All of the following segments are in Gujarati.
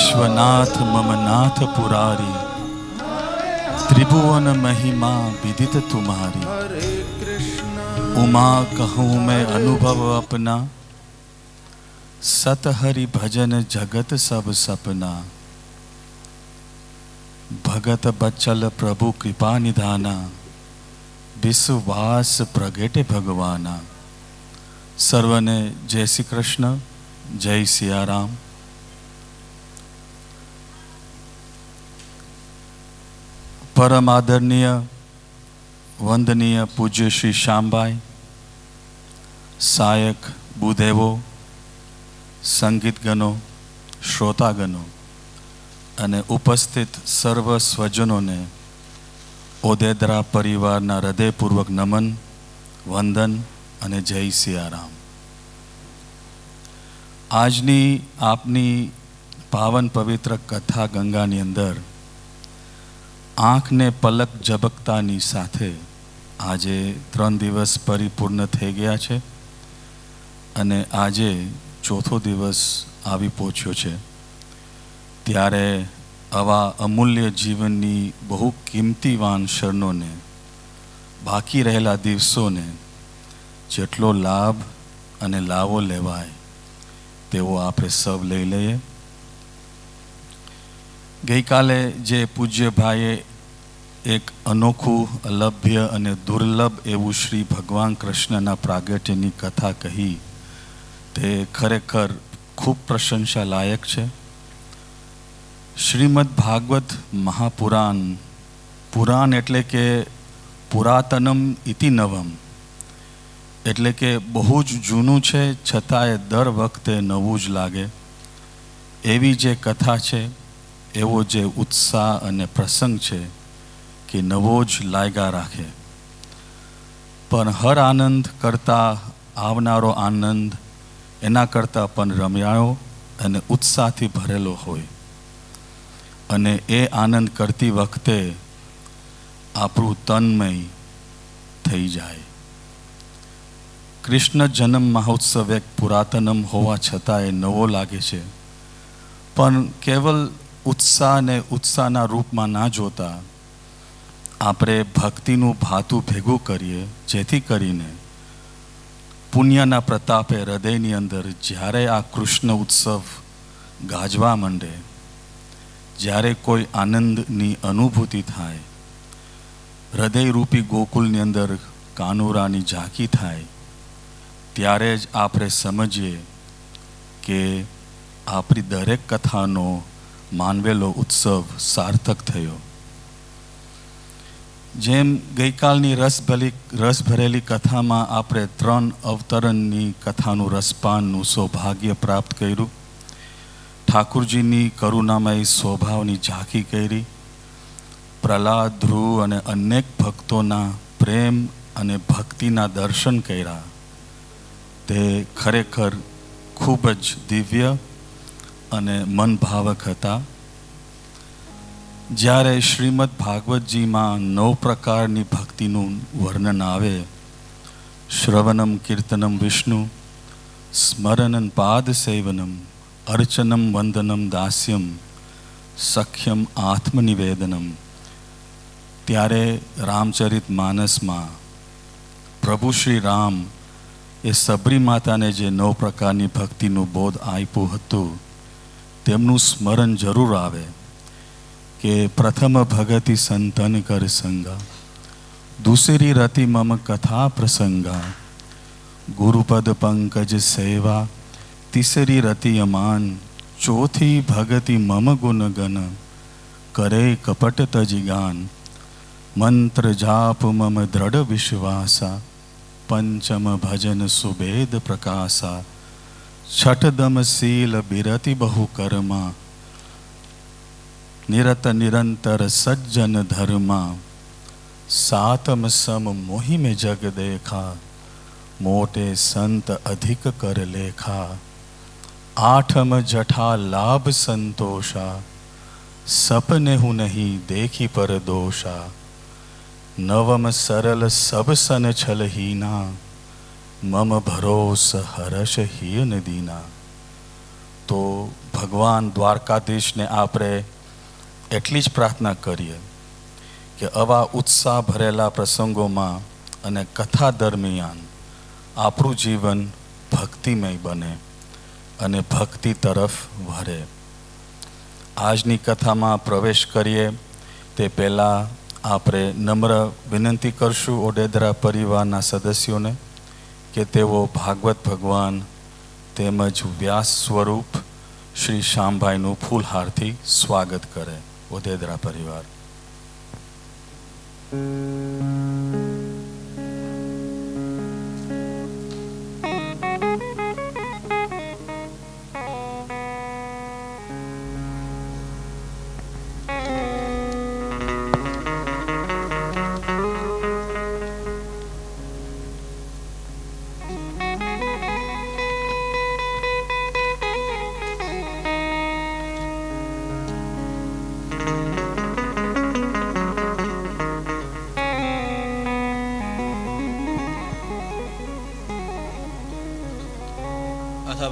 विश्वनाथ मम नाथ पुरारी, त्रिभुवन महिमा विदित तुम्हारी। उमा कहूँ मैं अनुभव अपना, सत हरि भजन जगत सब सपना। भगत बच्चल प्रभु कृपा निधाना, विश्वास प्रगटे भगवाना। सर्वने जय श्री कृष्ण, जय सियाराम। परम आदरणीय वंदनीय पूज्य श्री श्यामभाई, सहायक भूदेवो, संगीतगणों, श्रोतागणों અને ઉપસ્થિત સર્વ સ્વજનોને ઓદેદરા પરિવારના હૃદયપૂર્વક નમન, વંદન અને જય સિયારામ. આજની આપની પાવન પવિત્ર કથા ગંગાની અંદર આંખને પલક ઝબકતાની સાથે આજે 3 દિવસ પરિપૂર્ણ થઈ ગયા છે અને આજે ચોથો દિવસ આવી પહોંચ્યો છે. ત્યારે આવા અમૂલ્ય જીવનની બહુ કિંમતીવાન ક્ષણોને, બાકી રહેલા દિવસોને જેટલો લાભ અને લાવો લેવાય તેવો આપણે સૌ લઈ લઈએ. ગઈકાલે જે પૂજ્ય ભાઈએ એક અનોખું, અલભ્ય અને દુર્લભ એવું શ્રી ભગવાન કૃષ્ણના પ્રાગટ્યની કથા કહી તે ખરેખર ખૂબ પ્રશંસા લાયક છે. શ્રીમદ ભાગવત મહાપુરાણ, પુરાણ એટલે કે પુરાતનમ ઇતિ નવમ, એટલે કે બહુ જ જૂનું છે છતાંય દર વખતે નવું જ લાગે એવી જે કથા છે, એવો જે ઉત્સાહ અને પ્રસંગ છે કે નવો જ લાગ્યા રાખે. પણ હર આનંદ કરતાં આવનારો આનંદ એના કરતાં પણ રમ્યાળો અને ઉત્સાહથી ભરેલો હોય અને એ આનંદ કરતી વખતે આપણું તન્મય થઈ જાય. કૃષ્ણ જન્મ મહોત્સવ એક પુરાતનમ હોવા છતાં એ નવો લાગે છે, પણ કેવલ ઉત્સાહને ઉત્સાહના રૂપમાં ના જોતા આપણે ભક્તિનું ભાતું ભેગું કરીએ, જેથી કરીને પુણ્યના પ્રતાપે હૃદયની અંદર જ્યારે આ કૃષ્ણ ઉત્સવ ગાજવા માંડે, જ્યારે કોઈ આનંદની અનુભૂતિ થાય, હૃદયરૂપી ગોકુલની અંદર કાનુરાની ઝાંકી થાય, ત્યારે જ આપણે સમજીએ કે આપણી દરેક કથાનો માનવેલો ઉત્સવ સાર્થક થયો. જેમ ગઈકાલની રસભરેલી કથામાં આપણે 3 અવતરણની કથાનું રસપાનનું સૌભાગ્ય પ્રાપ્ત કર્યું, ઠાકુરજીની કરુણામય સ્વભાવની ઝાંખી કરી, પ્રહલાદ, ધ્રુવ અને અનેક ભક્તોના પ્રેમ અને ભક્તિના દર્શન કર્યા. તે ખરેખર ખૂબ જ દિવ્ય અને મનભાવક હતા. જ્યારે શ્રીમદ ભાગવતજીમાં 9 પ્રકારની ભક્તિનું વર્ણન આવે, શ્રવણમ કીર્તનમ વિષ્ણુ, સ્મરણન પાદ સેવનમ, અર્ચનમ વંદનમ દાસ્યમ, સખ્યમ આત્મનિવેદનમ, ત્યારે રામચરિત માનસમાં પ્રભુ શ્રી રામ એ સબરી માતાને જે 9 પ્રકારની ભક્તિનું બોધ આપ્યું હતું તેમનું સ્મરણ જરૂર આવે કે પ્રથમ ભગતિ સંતન કર સંગા, દૂસરી રતિ મમ કથા પ્રસંગા, ગુરુપદ પંકજ સેવા, તીસરી રતિ અમાન, ચોથી ભગતિ મમ ગુણ ગન, કરે કપટ તજી ગાન, મંત્ર જાપ મમ દ્રઢ વિશ્વાસા, પંચમ ભજન સુભેદ પ્રકાશા, છઠદમ શીલ બિરતિ બહુ કર્મા, નિરત નિરંતર સજ્જન ધર્મા, સાતમ સમ મોહી में जग देखा, मोटे संत अधिक कर लेखा, आठम जठा लाभ संतोषा, सपने हूँ नहीं देखी पर दोषा, नवम सरल सब सन छलहीना, मम भरोस हर्ष हियन दीना, તો ભગવાન દ્વારકાધીશને આપણે એટલી જ પ્રાર્થના કરીએ કે આવા ઉત્સાહ ભરેલા પ્રસંગોમાં અને કથા દરમિયાન આપણું જીવન ભક્તિમય બને અને ભક્તિ તરફ વળે. આજની કથામાં પ્રવેશ કરીએ તે પહેલાં આપણે નમ્ર વિનંતી કરશું ઓડેદરા પરિવારના સદસ્યોને કે તેઓ ભાગવત ભગવાન તેમજ વ્યાસ સ્વરૂપ શ્રી શ્યામભાઈનું ફૂલહારથી સ્વાગત કરે. ઓડેદરા પરિવાર.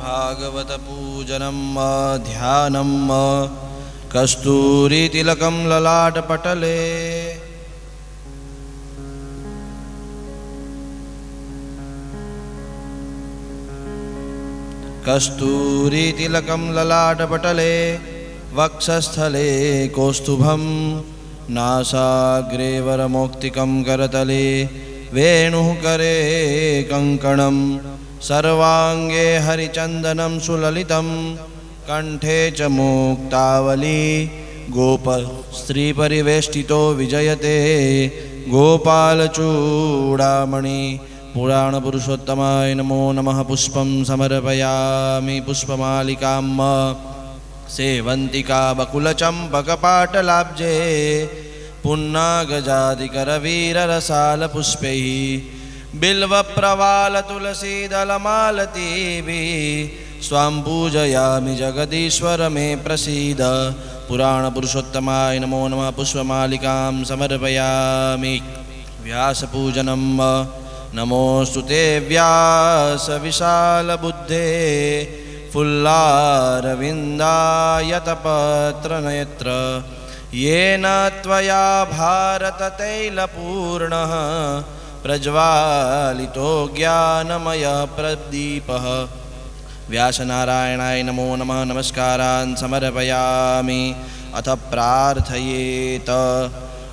भागवत पूजनम ध्यानम कस्तूरी तिलकम ललाट पटले कस्तूरी तिलकम ललाट पटले वक्षस्थले कौस्तुभम नासाग्रे वरमौक्तिकं करतले वेणुः करे कंकणम सर्वांगे हरिचंदनं सुललितं कंठे च मुक्तावली गोप स्त्री परिवेष्टितो विजयते गोपालचूडामणि पुराण पुरुषोत्तमाय नमो नमः. पुष्पं समर्पयामि पुष्पमालिकां सेवन्तिका बकुलचम्पकपाटलाब्जे पुन्नागजादिकरवीररसालपुष्पैः बिल्वप्रवाल तुलसीदलमालतीभिः स्वां पूजयामि जगदीश्वर मे प्रसीद. पुराण पुरुषोत्तमाय नमो नमः. पुष्पमालिकां समर्पयामि. व्यासपूजनं नमोऽस्तु ते व्यास विशालबुद्धे फुल्लारविन्दायतपत्रनेत्र येन त्वया भारततैलपूर्णः प्रज्वालितो ज्ञानमयः प्रदीपः. व्यासनारायणाय नमो नमः. नमस्कारान् समर्पयामि. अथ प्रार्थयेत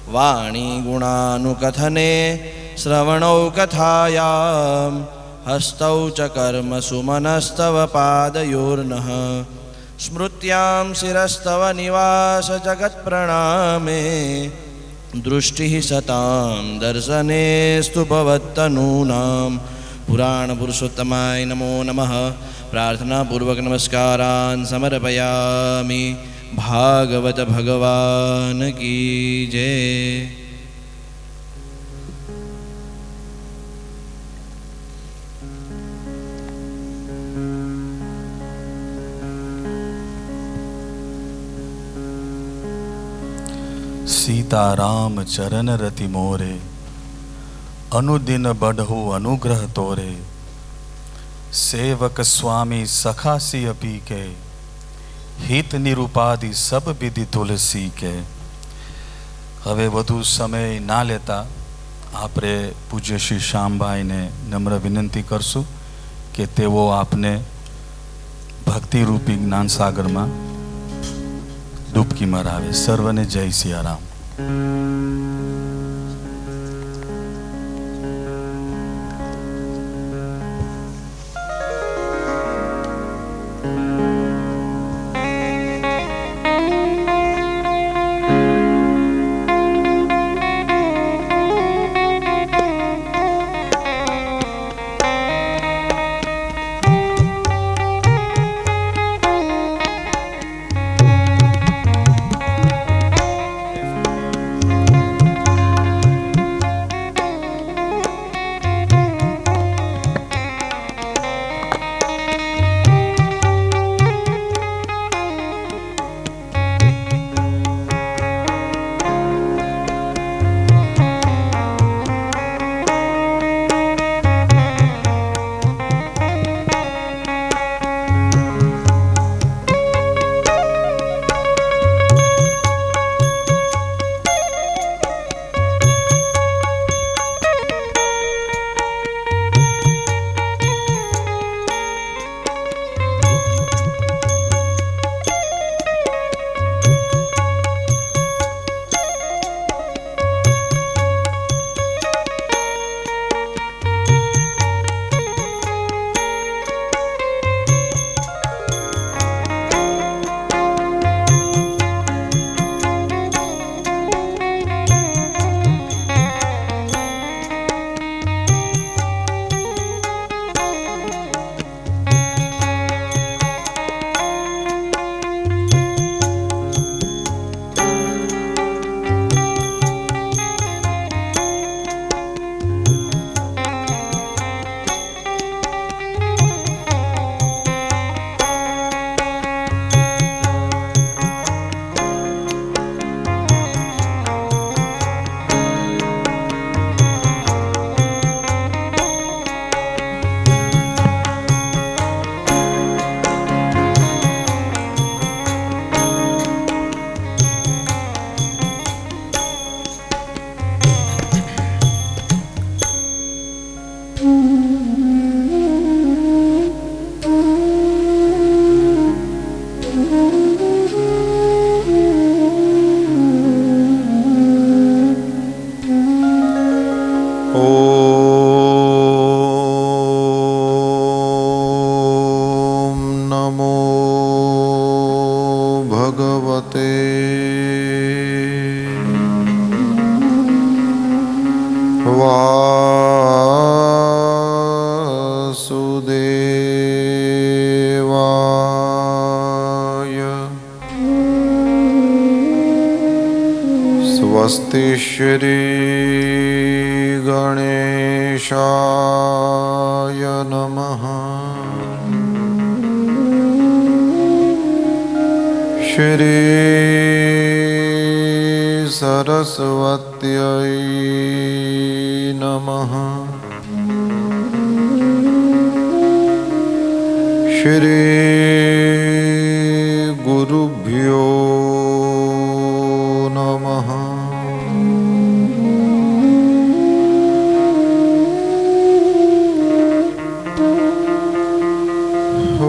वाणी गुणानुकथने श्रवणौ कथायां हस्तौ च कर्मसु मनस्तव पादयोर्नः स्मृत्यां शिरस्तव निवास जगत्प्रणामे दृष्टिः सतां दर्शनेस्तु भवत्तनूनां. पुराण पुरुषोत्तमाय नमो नमः. प्रार्थनापूर्वक नमस्कारान् समर्पयामि. भागवत भगवान की जय. सीताराम चरण रति मोरे अनुदिन बढ़हु अनुग्रह तोरे सेवक स्वामी सखासी अपी के हित निरूपादि सब विधि तुलसी के. હવે વધુ સમય ના લેતા આપણે પૂજ્ય શ્રી શ્યામભાઈને નમ્ર વિનંતી કરશું કે તેઓ આપને ભક્તિરૂપી જ્ઞાનસાગરમાં ડૂબકી મરાવે. સર્વને જય સિયારામ. देवाय स्वस्ति श्री गणेशाय नमः। श्री सरस्वत्यै नमः। श्री गुरुभ्यो नमः।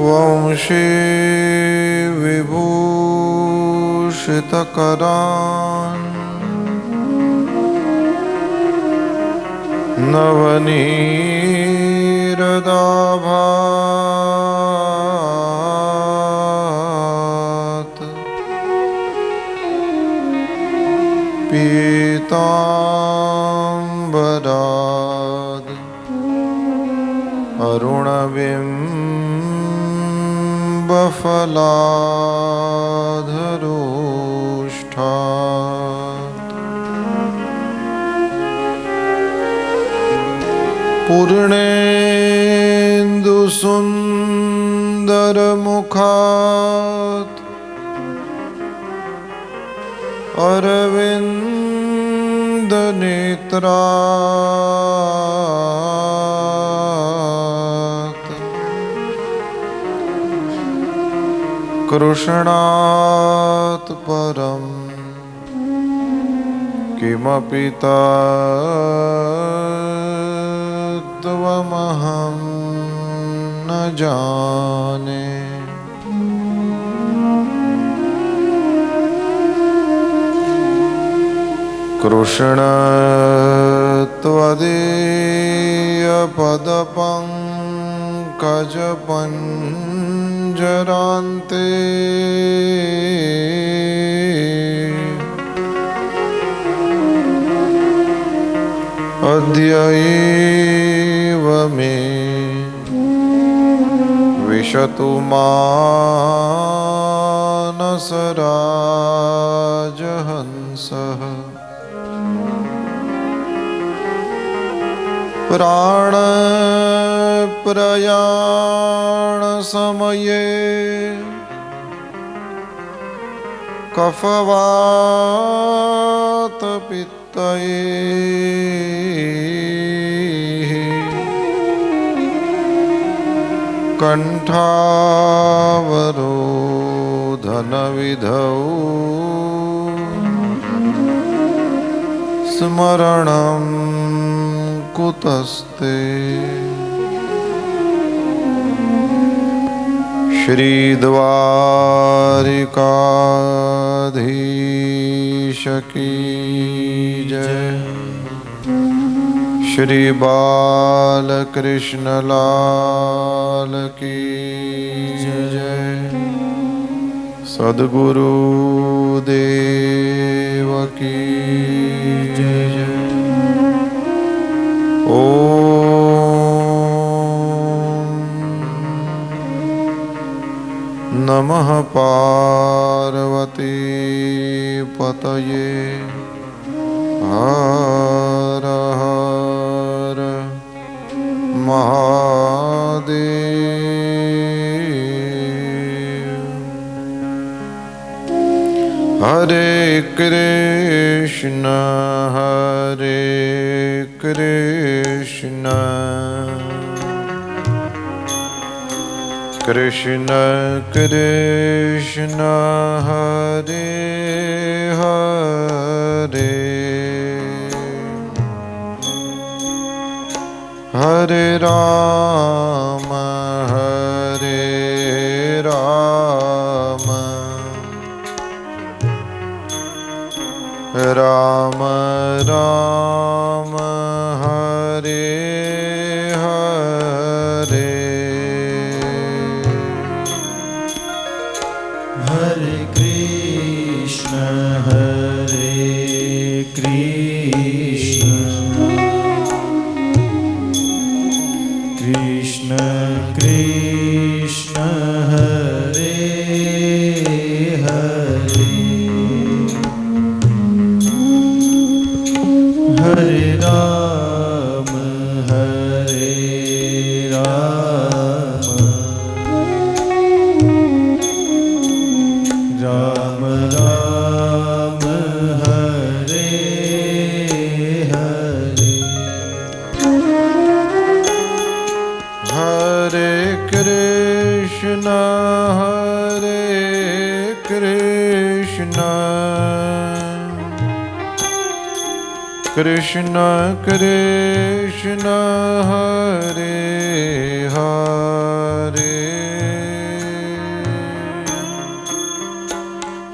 वंशी विभूषितकरान् नवनीरदाभात् पीताम्बराद् अरुणबिम्बफलाधरोष्ठात् पूर्णेन्दुसुन्दरमुखात् अरविन्दनेत्रात् कृष्णात् परं किमपि तत्त्वमहं न जाने। कृष्ण त्वदीयपदपङ्कजपञ्जरान्ते अद्यैव मे विशतु मानसराजहंसः। प्राणप्रयाणसमये कफवातपित्तये कण्ठावरोधनविधौ स्मरणं कुतस्ते। श्रीद्वारिकाधीश की जय। श्री बालकृष्ण लाल की जय। सद्गुरु देव की जय। ओम नमः पार्वती पतये। हर हर महादेव। हरे कृष्ण कृष्ण कृष्ण हरे हरे हरे राम राम राम हरे हरे हरे कृष्ण कृष्ण कृष्ण हरे हरे हरे राम राम राम हरे हरे हरे कृष्ण कृष्ण कृष्ण हरे हरे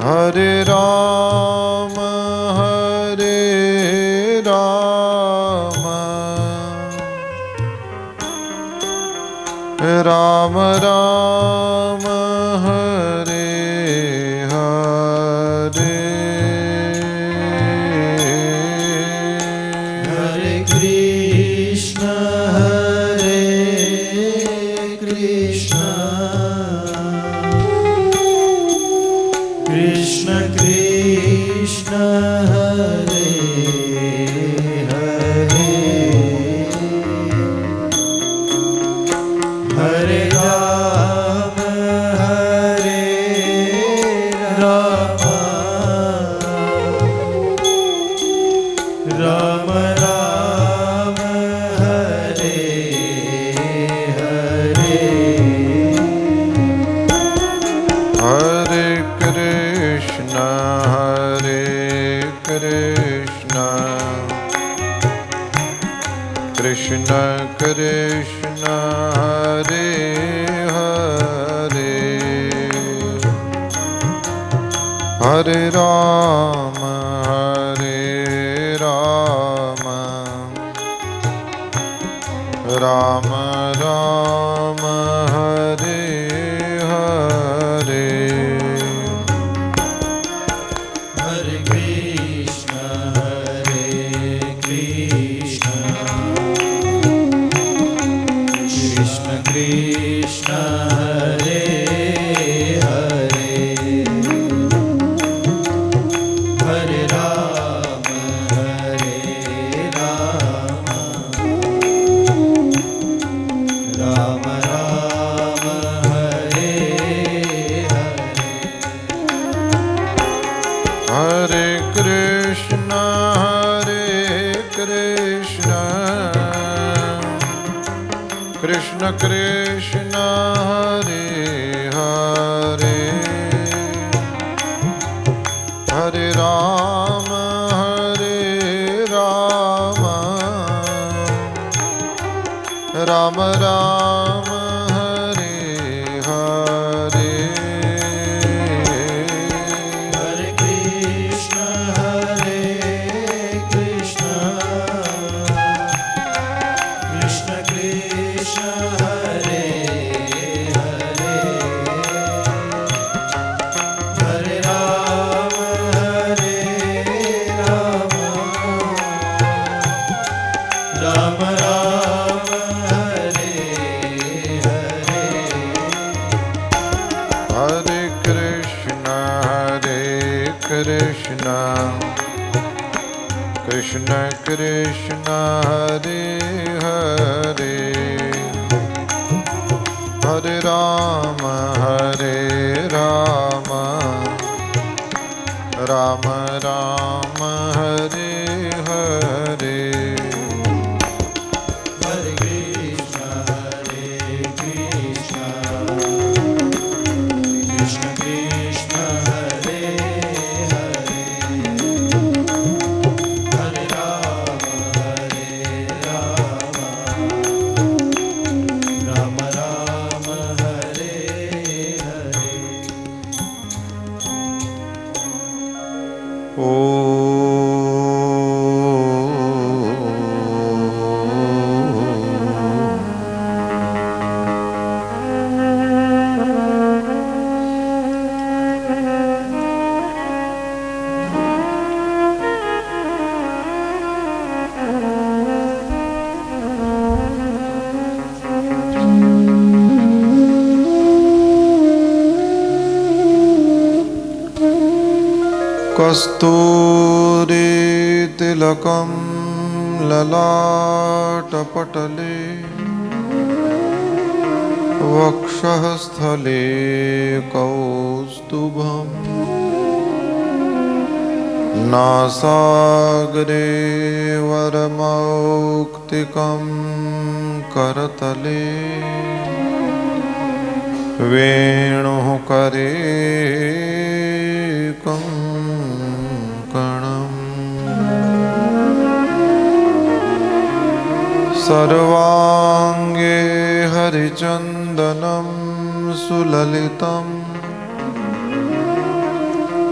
हरे राम राम राम हरे हरे हरे कृष्ण कृष्ण कृष्ण हरे हरे हरे राम राम राम हरे हरे हरे कृष्ण कृष्ण कृष्ण हरे हरे हरे राम राम राम हरे हरे हरे कृष्ण कृष्ण कृष्ण हरे हरे हरे राम राम राम हरे हरे हरे कृष्ण कृष्ण कृष्ण हरे हरे हरे राम राम राम हरे हरे हरे कृष्ण कृष्ण कृष्ण हरे हरे हरे राम राम राम हरे हरे हरे कृष्ण कृष्ण कृष्ण हरे हरे हरे राम राम राम हरे हरे हरे कृष्ण कृष्ण कृष्ण हरे हरे हरे राम राम राम हरे हरे ओ कस्तूरीतिलकं ललाटपटले वक्षः स्थले कौस्तुभम् नासाग्रे वरमौक्तिकं करतले वेणुः करे कङ्कणम् सर्वाङ्गे हरिचन्दनं सुललितम्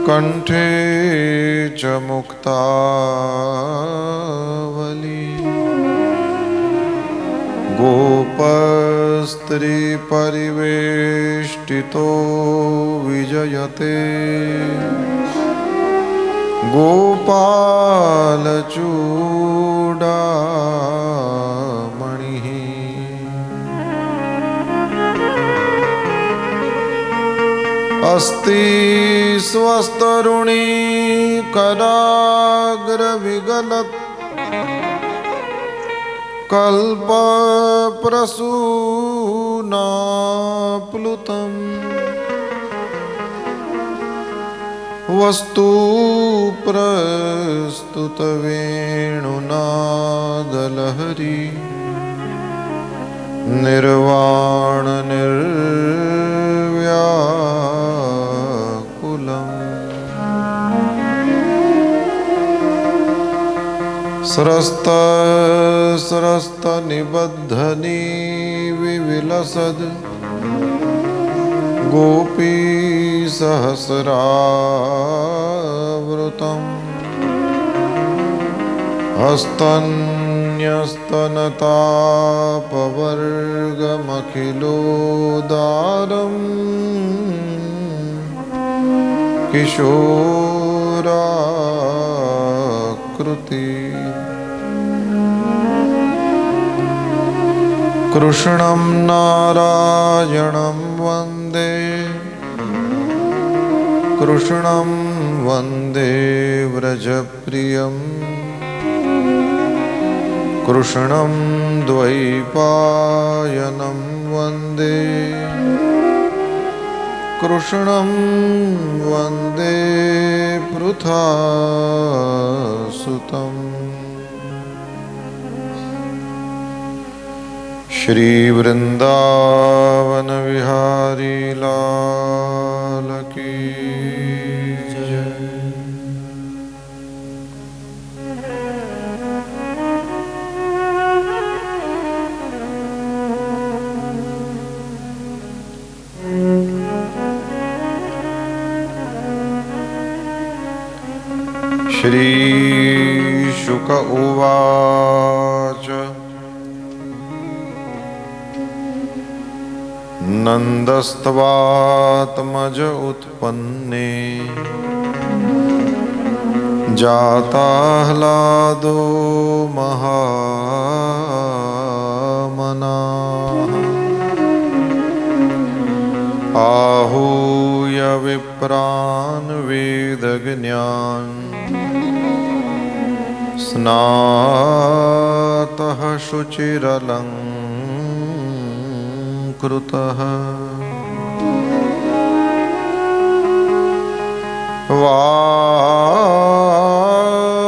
कंठे च मुक्तावली गोपस्त्री परिवेष्टितो विजयते गोपालचूडामणिः अस्ति स्वस्तरुणी कराग्रविगलत् कल्पप्रसूनाप्लुतम् वस्तु प्रस्तुतवेणुनादलहरी निर्वाणनिर्व्याकुलम् स्रस्तनिबद्धनी विविलसद् गोपी सहस्रावृतम् हस्तन्यस्तनतापवर्गमखिलोदारम् किशोराकृति कृष्णं नारायणं वन्दे कृष्णं वन्दे व्रजप्रियम् कृष्णं द्वैपायनं वन्दे कृष्णं वन्दे पृथासुतम् श्री वृंदावन विहारी लाल की जय। श्री शुक उवाच नन्दस्त्वात्मज उत्पन्ने जाताह्लादो महामनाः आहूय विप्रान् वेदज्ञान् स्नातः शुचिरलङ्कृतः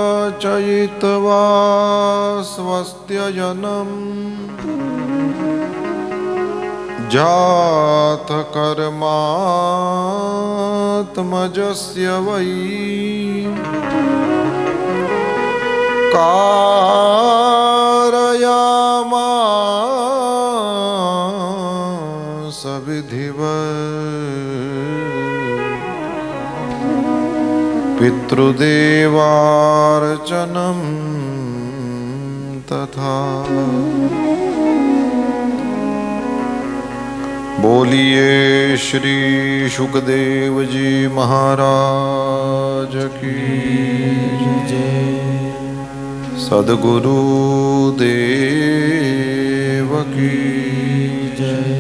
वाचयित्वा स्वस्त्यजनं जातकर्मात्मजस्य वै कारयामास विधिवत् पितृदेवार्चनं तथा। बोलिए श्री शुकदेव जी महाराज की जय। सद्गुरु देव की जय।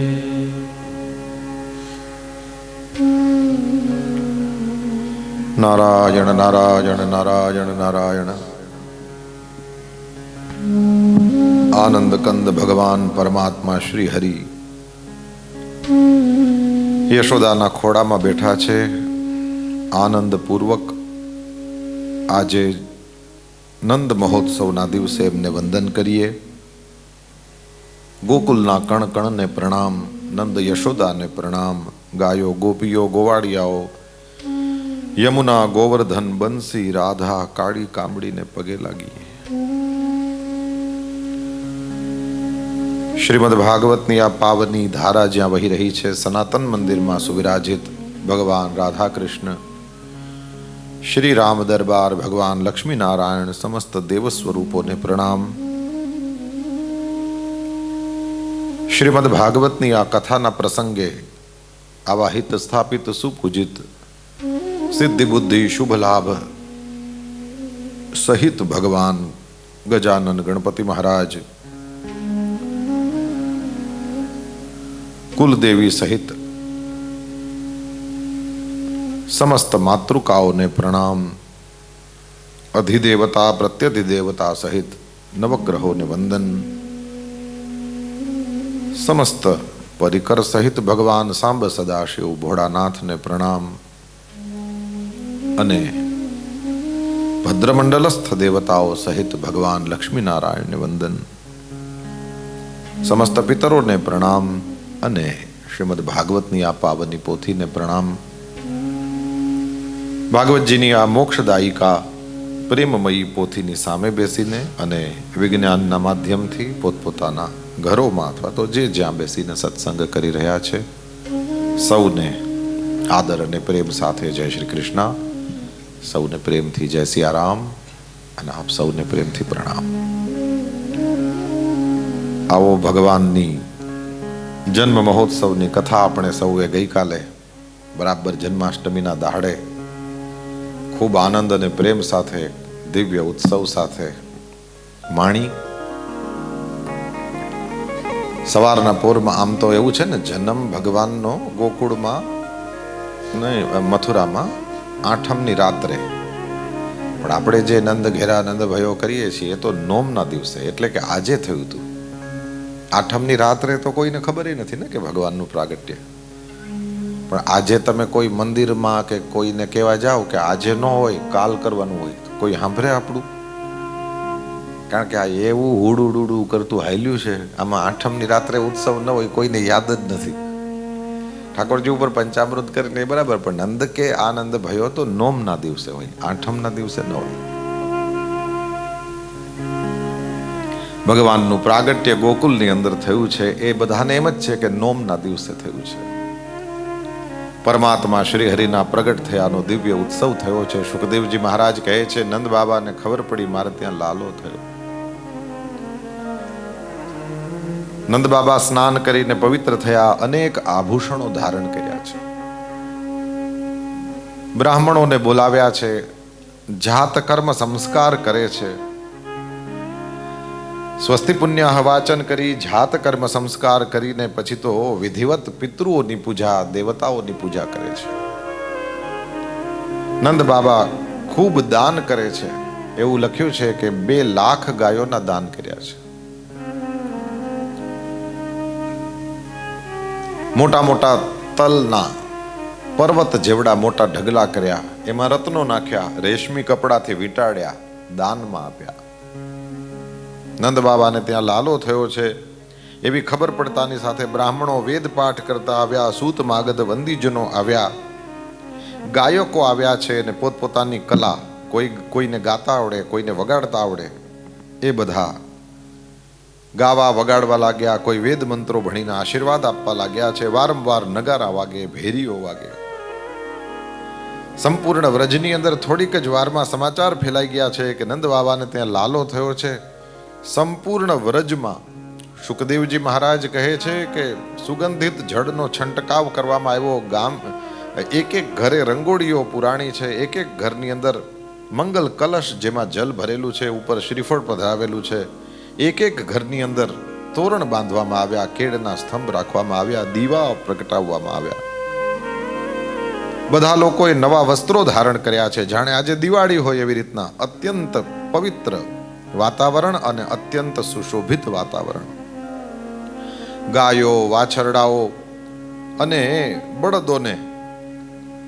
નારાયણ નારાયણ નારાયણ નારાયણ. આનંદ કંદ ભગવાન પરમાત્મા શ્રી હરિ યશોદાના ખોડામાં બેઠા છે. આનંદપૂર્વક આજે નંદ મહોત્સવના દિવસે એમને વંદન કરીએ. ગોકુલના કણ કણને પ્રણામ, નંદ યશોદાને પ્રણામ. ગાયો ગોપીઓ ગોવાળિયાઓ યમુના ગોવર્ધન બંસી રાધા કાળી કામડીને પગે લાગીએ. શ્રીમદ ભાગવતની આ પાવની ધારા જ્યાં વહી રહી છે, સનાતન મંદિરમાં સુવિરાજિત ભગવાન રાધા કૃષ્ણ, શ્રી રામ દરબાર, ભગવાન લક્ષ્મી નારાયણ, સમસ્ત દેવ સ્વરૂપોને પ્રણામ. શ્રીમદ ભાગવતની આ કથાના પ્રસંગે આવા હિત સ્થાપિત સુપૂજિત સિદ્ધિ બુદ્ધિ શુભ લાભ સહિત ભગવાન ગજાનન ગણપતિ મહારાજ, કુલદેવી સહિત સમસ્ત માતૃકાઓને પ્રણામ. અધિદેવતા પ્રત્યધિદેવતા સહિત નવગ્રહોને વંદન. સમસ્ત પરિકર સહિત ભગવાન સાંબ સદાશિવ ભોળાનાથને પ્રણામ. અને ભદ્રમંડલસ્થ દેવતાઓ સહિત ભગવાન લક્ષ્મીનારાયણને વંદન. સમસ્ત પિતરોને પ્રણામ અને શ્રીમદ ભાગવતની આ પાવની પોથીને પ્રણામ. ભાગવતજીની આ મોક્ષદાયિકા પ્રેમમયી પોથીની સામે બેસીને અને વિજ્ઞાનના માધ્યમથી પોતપોતાના ઘરોમાં અથવા તો જે જ્યાં બેસીને સત્સંગ કરી રહ્યા છે, સૌને આદર અને પ્રેમ સાથે જય શ્રી કૃષ્ણ, સૌને પ્રેમથી જય સિયારામ અને આપ સૌને પ્રેમથી પ્રણામ. આવો ભગવાનની જન્મ મહોત્સવની કથા આપણે સૌએ ગઈકાલે બરાબર જન્માષ્ટમીના દાડે ખૂબ આનંદ અને પ્રેમ સાથે દિવ્ય ઉત્સવ સાથે માણી. સવારના પોરમાં આમ તો એવું છે ને, જન્મ ભગવાનનો ગોકુળમાં નહીં મથુરામાં આઠમની રાત્રે, પણ આપણે જે નંદ ઘેરા નંદ ભયો કરીએ છીએ એ તો નોમના દિવસે, એટલે કે આજે થયું હતું. આઠમની રાત્રે તો કોઈને ખબર નથી ને કે ભગવાનનું પ્રાગટ્ય. પણ આજે તમે કોઈ મંદિરમાં કે કોઈને કહેવા જાઓ કે આજે ન હોય કાલ કરવાનું હોય, તો કોઈ સાંભળે આપણું? કારણ કે આ એવું હુડુડુડું કરતું હાલ્યું છે. આમાં આઠમની રાત્રે ઉત્સવ ન હોય કોઈને યાદ જ નથી. ઠાકોરજી ઉપર પંચામૃત કરીને બરાબર, પણ નંદ કે આનંદ ભયો તો નોમના દિવસે હોય, આઠમના દિવસે ન હોય. ભગવાનનું પ્રાગટ્ય ગોકુલની અંદર થયું છે એ બધાને એમ જ છે કે નોમના દિવસે થયું છે. પરમાત્મા શ્રી હરિના પ્રગટ થયાનો દિવ્ય ઉત્સવ થયો છે. સુખદેવજી મહારાજ કહે છે, નંદ બાબાને ખબર પડી મારે ત્યાં લાલો થયો. નંદ બાબા સ્નાન કરીને પવિત્ર થયા, અનેક આભૂષણો ધારણ કર્યા છે, બ્રાહ્મણોને બોલાવ્યા છે, જાત કર્મ સંસ્કાર કરે છે, સ્વસ્તિ પુણ્ય વાચન કરી જાત કર્મ સંસ્કાર કરીને પછી તો વિધિવત પિતૃઓની પૂજા, દેવતાઓની પૂજા કરે છે. નંદ બાબા ખૂબ દાન કરે છે. એવું લખ્યું છે કે 2 લાખ ગાયોના દાન કર્યા છે. મોટા મોટા તલના પર્વત જેવડા મોટા ઢગલા કર્યા, એમાં રત્નો નાખ્યા, રેશમી કપડાથી વીંટાળ્યા, દાનમાં આપ્યા. નંદ બાબાને ત્યાં લાલો થયો છે એવી ખબર પડતાની સાથે બ્રાહ્મણો વેદ પાઠ કરતા આવ્યા, સૂત માગધ વંદીજનો આવ્યા, ગાયકો આવ્યા છે અને પોતપોતાની કલા, કોઈને ગાતા આવડે, કોઈને વગાડતા આવડે, એ બધા ગાવા વગાડવા લાગ્યા. કોઈ વેદ મંત્રો ભણીને આશીર્વાદ આપવા લાગ્યા છે. વારંવાર નગારા વાગે, ભેરીઓ વાગે. સંપૂર્ણ વ્રજની અંદર થોડીક જ વારમાં સમાચાર ફેલાઈ ગયા છે કે નંદ બાબાને ત્યાં લાલો થયો છે. સંપૂર્ણ વ્રજમાં સુખદેવજી મહારાજ કહે છે કે સુગંધિત જળનો છંટકાવ કરવામાં આવ્યો. ગામ એક એક ઘરે રંગોળીઓ પુરાણી છે, એક એક ઘરની અંદર મંગલ કલશ જેમાં જલ ભરેલું છે, ઉપર શ્રીફળ પધરાવેલું છે. એક એક ઘરની અંદર તોરણ બાંધવામાં આવ્યા, કેળના સ્તંભ રાખવામાં આવ્યા, દીવા પ્રગટાવવામાં આવ્યા. બધા લોકોએ નવા વસ્ત્રો ધારણ કર્યા છે, જાણે આજે દિવાળી હોય એવી રીતના અત્યંત પવિત્ર વાતાવરણ અને અત્યંત સુશોભિત વાતાવરણ. ગાયો, વાછરડાઓ અને બળદોને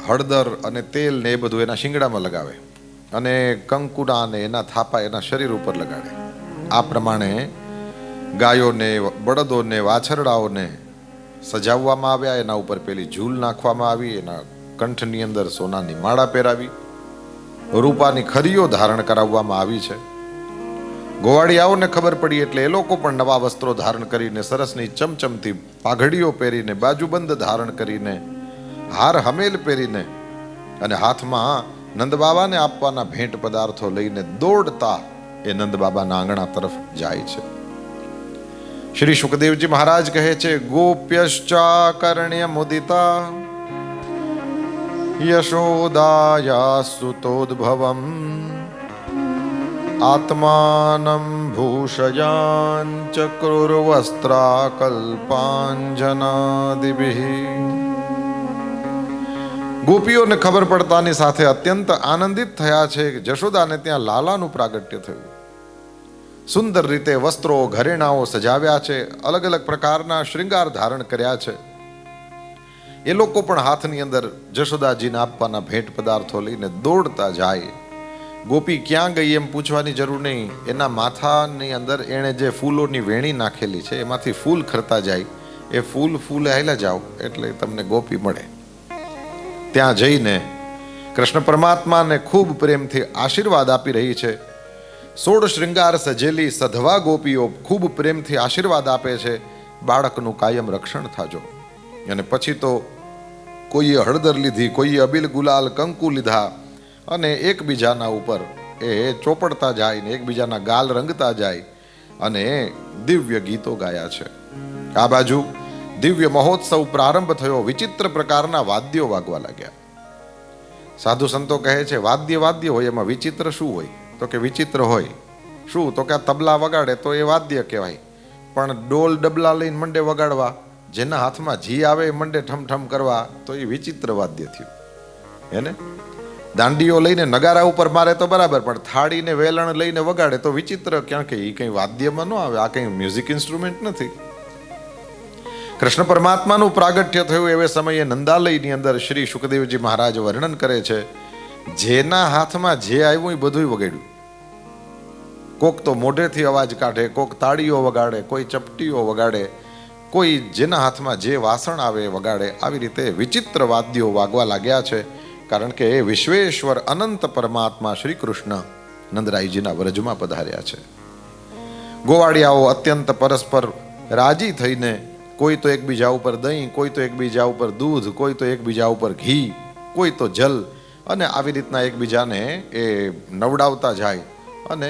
હળદર અને તેલ ને એ બધું એના શિંગડામાં લગાવે અને કંકુના ને એના થાપા એના શરીર ઉપર લગાડે. આ પ્રમાણે ગાયોને, બળદોને, વાછરડાઓને સજાવવામાં આવ્યા. એના ઉપર પેલી ઝૂલ નાખવામાં આવી, એના કંઠની અંદર સોનાની માળા પહેરાવી, રૂપાની ખરીઓ ધારણ કરાવવામાં આવી છે. ગોવાળિયાઓને ખબર પડી એટલે એ લોકો પણ નવા વસ્ત્રો ધારણ કરીને, સરસની ચમચમતી પાઘડીઓ પહેરીને, બાજુબંધ ધારણ કરીને, હાર હમેલ પહેરીને અને હાથમાં નંદબાબાને આપવાના ભેટ પદાર્થો લઈને દોડતા એ નંદબાબાના આંગણા તરફ જાય છે. શ્રી સુખદેવજી મહારાજ કહે છે, ગોપ્યશ્ચાકર્ણ્ય મુદિતા યશોદાયા સુતોદ્ભવમ આત્માનં ભૂષયાન ચક્રુર્વસ્ત્રાકલ્પાંજનાદિભિઃ. ગોપીઓને ખબર પડતાની સાથે અત્યંત આનંદિત થયા છે કે જશોદાને ત્યાં લાલાનું પ્રાગટ્ય થયું. સુંદર રીતે વસ્ત્રો, ઘરેણાઓ સજાવ્યા છે, અલગ અલગ પ્રકારના શ્રૃંગાર ધારણ કર્યા છે. એ લોકો પણ હાથની અંદર જશોદાજીને આપવાના ભેટ પદાર્થો લઈને દોડતા જાય. ગોપી ક્યાં ગઈ એમ પૂછવાની જરૂર નહીં. એના માથાની અંદર એણે જે ફૂલોની વેણી નાખેલી છે એમાંથી ફૂલ ખરતા જાય. એ ફૂલ હાલ્યા જાઓ એટલે તમને ગોપી મળે. ત્યાં જઈને કૃષ્ણ પરમાત્માને ખૂબ પ્રેમથી આશીર્વાદ આપી રહી છે. 16 શ્રૃંગાર સજેલી સધવા ગોપીઓ ખૂબ પ્રેમથી આશીર્વાદ આપે છે, બાળકનું કાયમ રક્ષણ થાજો. અને પછી તો કોઈએ હળદર લીધી, કોઈએ અબીલ, ગુલાલ, કંકુ લીધા અને એકબીજાના ઉપર એ ચોપડતા જાય ને એકબીજાના ગાલ રંગતા જાય અને દિવ્ય ગીતો ગાયા છે. આ બાજુ દિવ્ય મહોત્સવ પ્રારંભ થયો. વિચિત્ર પ્રકારના વાદ્યો વાગવા લાગ્યા. સાધુ સંતો કહે છે, વાદ્ય હોય, એમાં વિચિત્ર શું હોય? તો કે વિચિત્ર હોય શું? તો કે આ તબલા વગાડે તો એ વાદ્ય કહેવાય, પણ ડોલ ડબલા લઈને મંડે વગાડવા, જેના હાથમાં જી આવે એ મંડે ઠમઠમ કરવા, તો એ વિચિત્ર વાદ્ય થયું. એને દાંડીઓ લઈને નગારા ઉપર મારે તો બરાબર, પણ થાળીને વેલણ લઈને વગાડે તો વિચિત્ર. ક્યાં કે એ કંઈ વાદ્યમાં ન આવે, આ કંઈ મ્યુઝિક ઇન્સ્ટ્રુમેન્ટ નથી. કૃષ્ણ પરમાત્માનું પ્રાગટ્ય થયું એવે સમયે નંદાલયની અંદર શ્રી સુખદેવજી મહારાજ વર્ણન કરે છે, જેના હાથમાં જે આવ્યું એ બધું વગાડ્યું. કોક તો મોઢેથી અવાજ કાઢે, કોક તાળીઓ વગાડે, કોઈ ચપટીઓ વગાડે, કોઈ જેના હાથમાં જે વાસણ આવે એ વગાડે. આવી રીતે વિચિત્ર વાદ્યો વાગવા લાગ્યા છે, કારણ કે એ વિશ્વેશ્વર અનંત પરમાત્મા શ્રી કૃષ્ણ નંદરાયજીના વ્રજમાં પધાર્યા છે. ગોવાળિયાઓ અત્યંત પરસ્પર રાજી થઈને કોઈ તો એકબીજા ઉપર દહીં, કોઈ તો એકબીજા ઉપર દૂધ, કોઈ તો એકબીજા ઉપર ઘી, કોઈ તો જલ, અને આવી રીતના એકબીજાને એ નવડાવતા જાય અને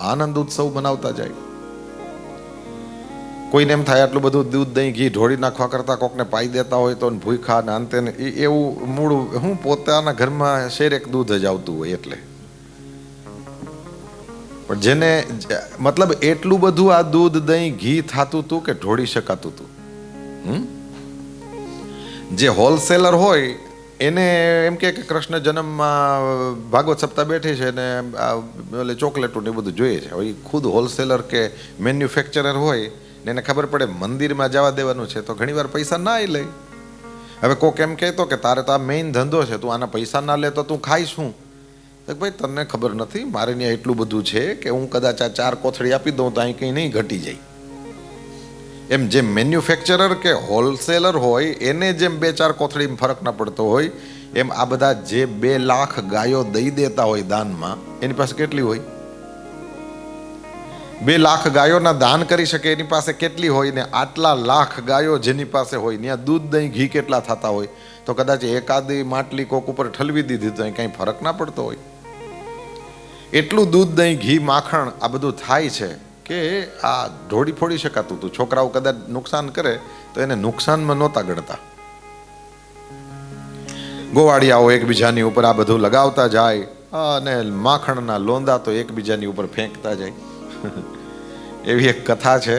આનંદ ઉત્સવ બનાવતા જાય. કોઈને એમ થાય આટલું બધું દૂધ, દહીં, ઘી ઢોળી નાખવા કરતા કોકને પાઈ દેતા હોય તો ભૂખા ને અંતે એવું મૂળ હું પોતાના ઘરમાં શેરેક દૂધ જ આવતું હોય એટલે. પણ જેને મતલબ એટલું બધું આ દૂધ, દહીં, ઘી થાતું હતું કે ઢોળી શકાતું હતું. જે હોલસેલર હોય એને એમ કે કૃષ્ણ જન્મમાં ભાગવત સપ્તાહ બેઠી છે ને એટલે ચોકલેટો ને બધું જોઈએ છે. હવે ખુદ હોલસેલર કે મેન્યુફેક્ચરર હોય ને એને ખબર પડે મંદિરમાં જવા દેવાનું છે તો ઘણીવાર પૈસા ના લે. હવે કોક એમ કહેતો કે તારે તો આ મેઇન ધંધો છે, તું આના પૈસા ના લે તો તું ખાઈ શું? તો ભાઈ તને ખબર નથી, મારે ત્યાં એટલું બધું છે કે હું કદાચ આ 4 કોથળી આપી દઉં તો અહીં કંઈ નહીં ઘટી જાય. એમ જેમ મેન્યુફેક્ચરર કે હોલસેલર હોય એને જેમ 2-4 કોથળીમાં ફરક ના પડતો હોય, એમ આ બધા જે 2 લાખ ગાયો દઈ દેતા હોય દાનમાં, એની પાસે કેટલી હોય? 2 લાખ ગાયોના દાન કરી શકે એની પાસે કેટલી હોય? ને આટલા લાખ ગાયો જેની પાસે હોય ત્યાં દૂધ, દહીં, ઘી કેટલા થતા હોય? તો કદાચ એકાદી માટલી કોક ઉપર ઠલવી દીધી તો કંઈ ફરક ના પડતો હોય. એટલું દૂધ, દહીં, ઘી, માખણ આ બધું થાય છે કે આ ઢોળી ફોડી શકાતું હતું. છોકરાઓ કદાચ નુકસાન કરે તો એને નુકસાનમાં નહોતા ગણતા. ગોવાળિયાઓ એકબીજાની ઉપર આ બધું લગાવતા જાય અને માખણના લોંદા તો એકબીજાની ઉપર ફેંકતા જાય. એવી એક કથા છે.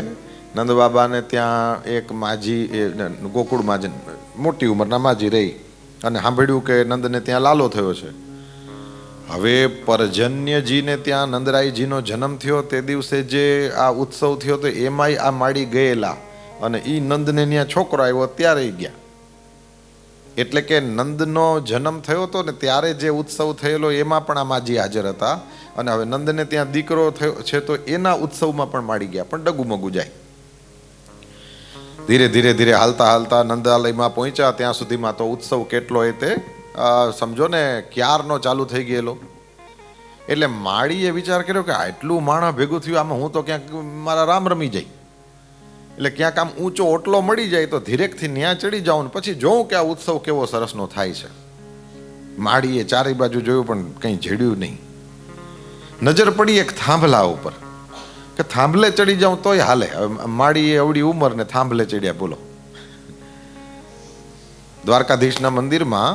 નંદબાબાને ત્યાં એક માજી, ગોકુળમાં મોટી ઉંમરના માજી રહી અને સાંભળ્યું કે નંદને ત્યાં લાલો થયો છે. હવે પરજન્યજીને ત્યાં નંદરાયજીનો જન્મ થયો તે દિવસે જે આ ઉત્સવ થયો તો એમાંય આ માડી ગયેલા અને એ નંદને ત્યાં છોકરો આવ્યો ત્યારે ગયા. એટલે કે નંદનો જન્મ થયો હતો ને ત્યારે જે ઉત્સવ થયેલો એમાં પણ આ માજી હાજર હતા. અને હવે નંદને ત્યાં દીકરો થયો છે તો એના ઉત્સવમાં પણ માડી ગયા, પણ ડગુમગુ જાય. ધીરે ધીરે ધીરે હાલતા હાલતા નંદાલયમાં પહોંચ્યા. ત્યાં સુધીમાં તો ઉત્સવ કેટલો એ તે સમજો ને ક્યારનો ચાલુ થઈ ગયેલો. એટલે માળીએ વિચાર કર્યો કે આટલું માણસ ભેગું થયું, આમાં હું તો ક્યાંક મારા રામ રમી જાય. એટલે ક્યાંક આમ ઊંચો ઓટલો મળી જાય તો ધીરેકથી ન્યા ચડી જાઉં ને પછી જોઉં કે આ ઉત્સવ કેવો સરસનો થાય છે. માળીએ ચારે બાજુ જોયું પણ કંઈ જડ્યું નહીં. નજર પડી એક થાંભલા ઉપર કે થાંભલે ચડી જાઉં તોય હાલે. માળીએ અવડી ઉંમર ને થાંભલે ચડ્યા, બોલો. દ્વારકાધીશના મંદિરમાં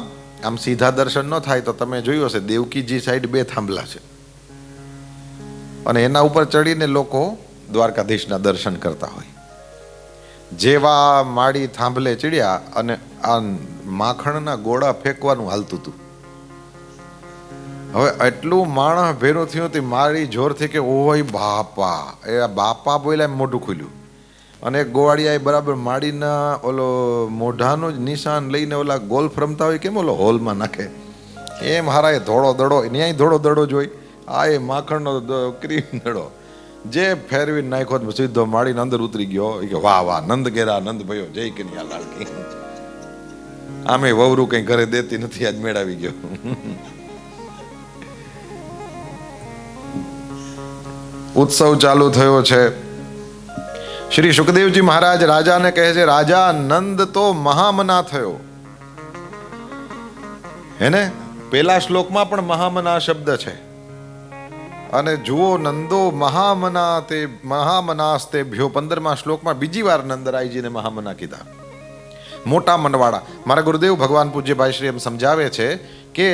આમ સીધા દર્શન ન થાય તો તમે જોયું હશે દેવકીજી સાઈડ 2 થાંભલા છે અને એના ઉપર ચડીને લોકો દ્વારકાધીશના દર્શન કરતા હોય. જેવા માળી થાંભલે ચડ્યા અને આ માખણના ગોળા ફેંકવાનું હાલતું હતું. હવે એટલું માણસ ભેરું થયું તે માળી જોરથી કે ઓય બાપા, એ બાપા બોલ્યા મોઢું ખુલ્યું અને એક ગોવાળિયાએ બરાબર માળીના ઓલો મોઢાનું જ નિશાન લઈને ઓલા ગોલ્ફ રમતા હોય કેમ ઓલો હોલમાં નાખે એમ હારાએ ધોળો દડો, ન્યાય ધોળો દડો જોઈ, આ એ માખણનો ક્રીમ દડો જે ફેરવીને નાખ્યો સીધો માળીને અંદર ઉતરી ગયો. કે વાહ વાહ નંદ ઘેરા નંદ ભયો જય કન્યા લાડકી. આમે વવરું કઈ ઘરે દેતી નથી, આજ મેળાવી ગયો. ઉત્સવ ચાલુ થયો છે. શ્રી સુખદેવજી મહારાજ રાજાને કહે છે, રાજા નંદ તો મહામના થયો. હેને પેલા શ્લોકમાં પણ મહામના શબ્દ છે. અને જુઓ નંદો મહામનાસ્તે ભ્યો 15મા શ્લોકમાં બીજી વાર નંદરાયજીને મહામના કીધા. મોટા મનવાળા. મારા ગુરુદેવ ભગવાન પૂજ્ય ભાઈ શ્રી એમ સમજાવે છે કે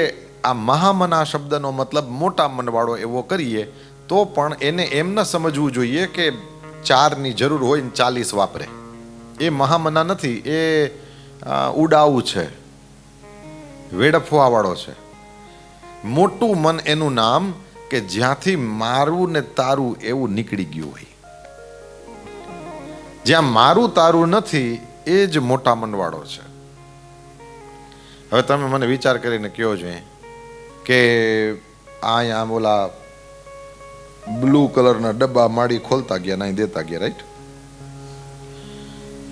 આ મહામના શબ્દનો મતલબ મોટા મનવાળો એવો કરીએ તો પણ એને એમ ન સમજવું જોઈએ કે 4ની જરૂર હોય ને 40 વાપરે. એ મહામના નથી, એ ઉડાવું છે, વેડફવા વાળો છે. મોટું મન એનું નામ કે જ્યાંથી મારું ને તારું એવું નીકળી ગયું હોય. જ્યાં મારું તારું નથી એ જ મોટા મનવાળો છે. હવે તમે મને વિચાર કરીને કહો જોઈએ કે અહીંયા બોલા બ્લુ કલરના ડબ્બા માડી ખોલતા ગયા નહીં દેતા ગયા, રાઈટ?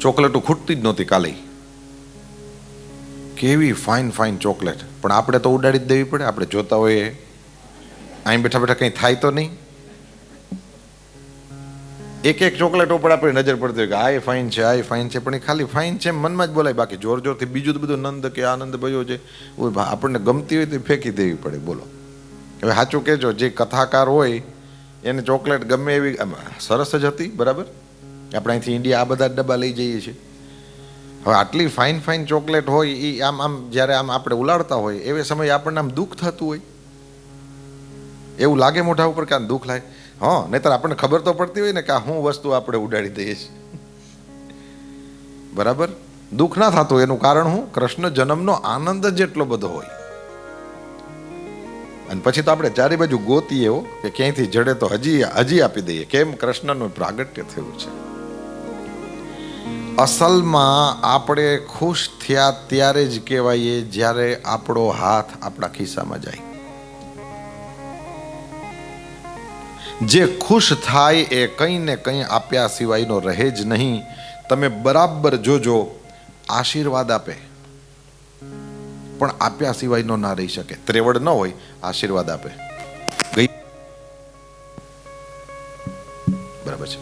ચોકલેટો ખૂટતી જ નહોતી કાલે. કેવી ફાઇન ફાઇન ચોકલેટ, પણ આપણે તો ઉડાડી જ દેવી પડે. આપણે જોતા હોઈએ અહીં બેઠા બેઠા કંઈ થાય તો નહીં. એક એક ચોકલેટ ઉપર આપણે નજર પડતી હોય કે આ ફાઇન છે, આ ફાઇન છે, પણ એ ખાલી ફાઇન છે મનમાં જ બોલાય, બાકી જોર જોરથી બીજું તો બધું નંદ કે આનંદ ભયો છે આપણને ગમતી હોય તો ફેંકી દેવી પડે. બોલો હવે સાચું કહેજો, જે કથાકાર હોય એને ચોકલેટ ગમે એવી સરસ જ હતી, બરાબર? આપણે અહીંથી ઇન્ડિયા આ બધા ડબ્બા લઈ જઈએ છીએ. હવે આટલી ફાઇન ફાઇન ચોકલેટ હોય એ આમ આમ જ્યારે આમ આપણે ઉલાડતા હોય એવે સમયે આપણને આમ દુઃખ થતું હોય, એવું લાગે મોઢા ઉપર કે આમ દુઃખ લાગે. હા, નહીતર આપણને ખબર તો પડતી હોય ને કે આ હું વસ્તુ આપણે ઉડાડી દઈએ છીએ, બરાબર? દુઃખ ના થતું એનું કારણ હું? કૃષ્ણ જન્મનો આનંદ જ એટલો બધો હોય. અને પછી તો આપણે ચારે બાજુ ગોતીએ હો કે ક્યાંયથી જડે તો હજી આપી દઈએ. કેમ? કૃષ્ણનું પ્રાગટ્ય થયું છે. અસલમાં આપણે ખુશ થયા ત્યારે જ કહેવાય જ્યારે આપણો હાથ આપણા ખિસ્સામાં જાય. જે ખુશ થાય એ કંઈ ને કંઈ આપ્યા સિવાયનો રહે જ નહીં. તમે બરાબર જોજો, આશીર્વાદ આપે પણ આપ્યા સિવાયનો ના રહી શકે. ત્રેવડ ન હોય, આશીર્વાદ આપે. બરાબર છે.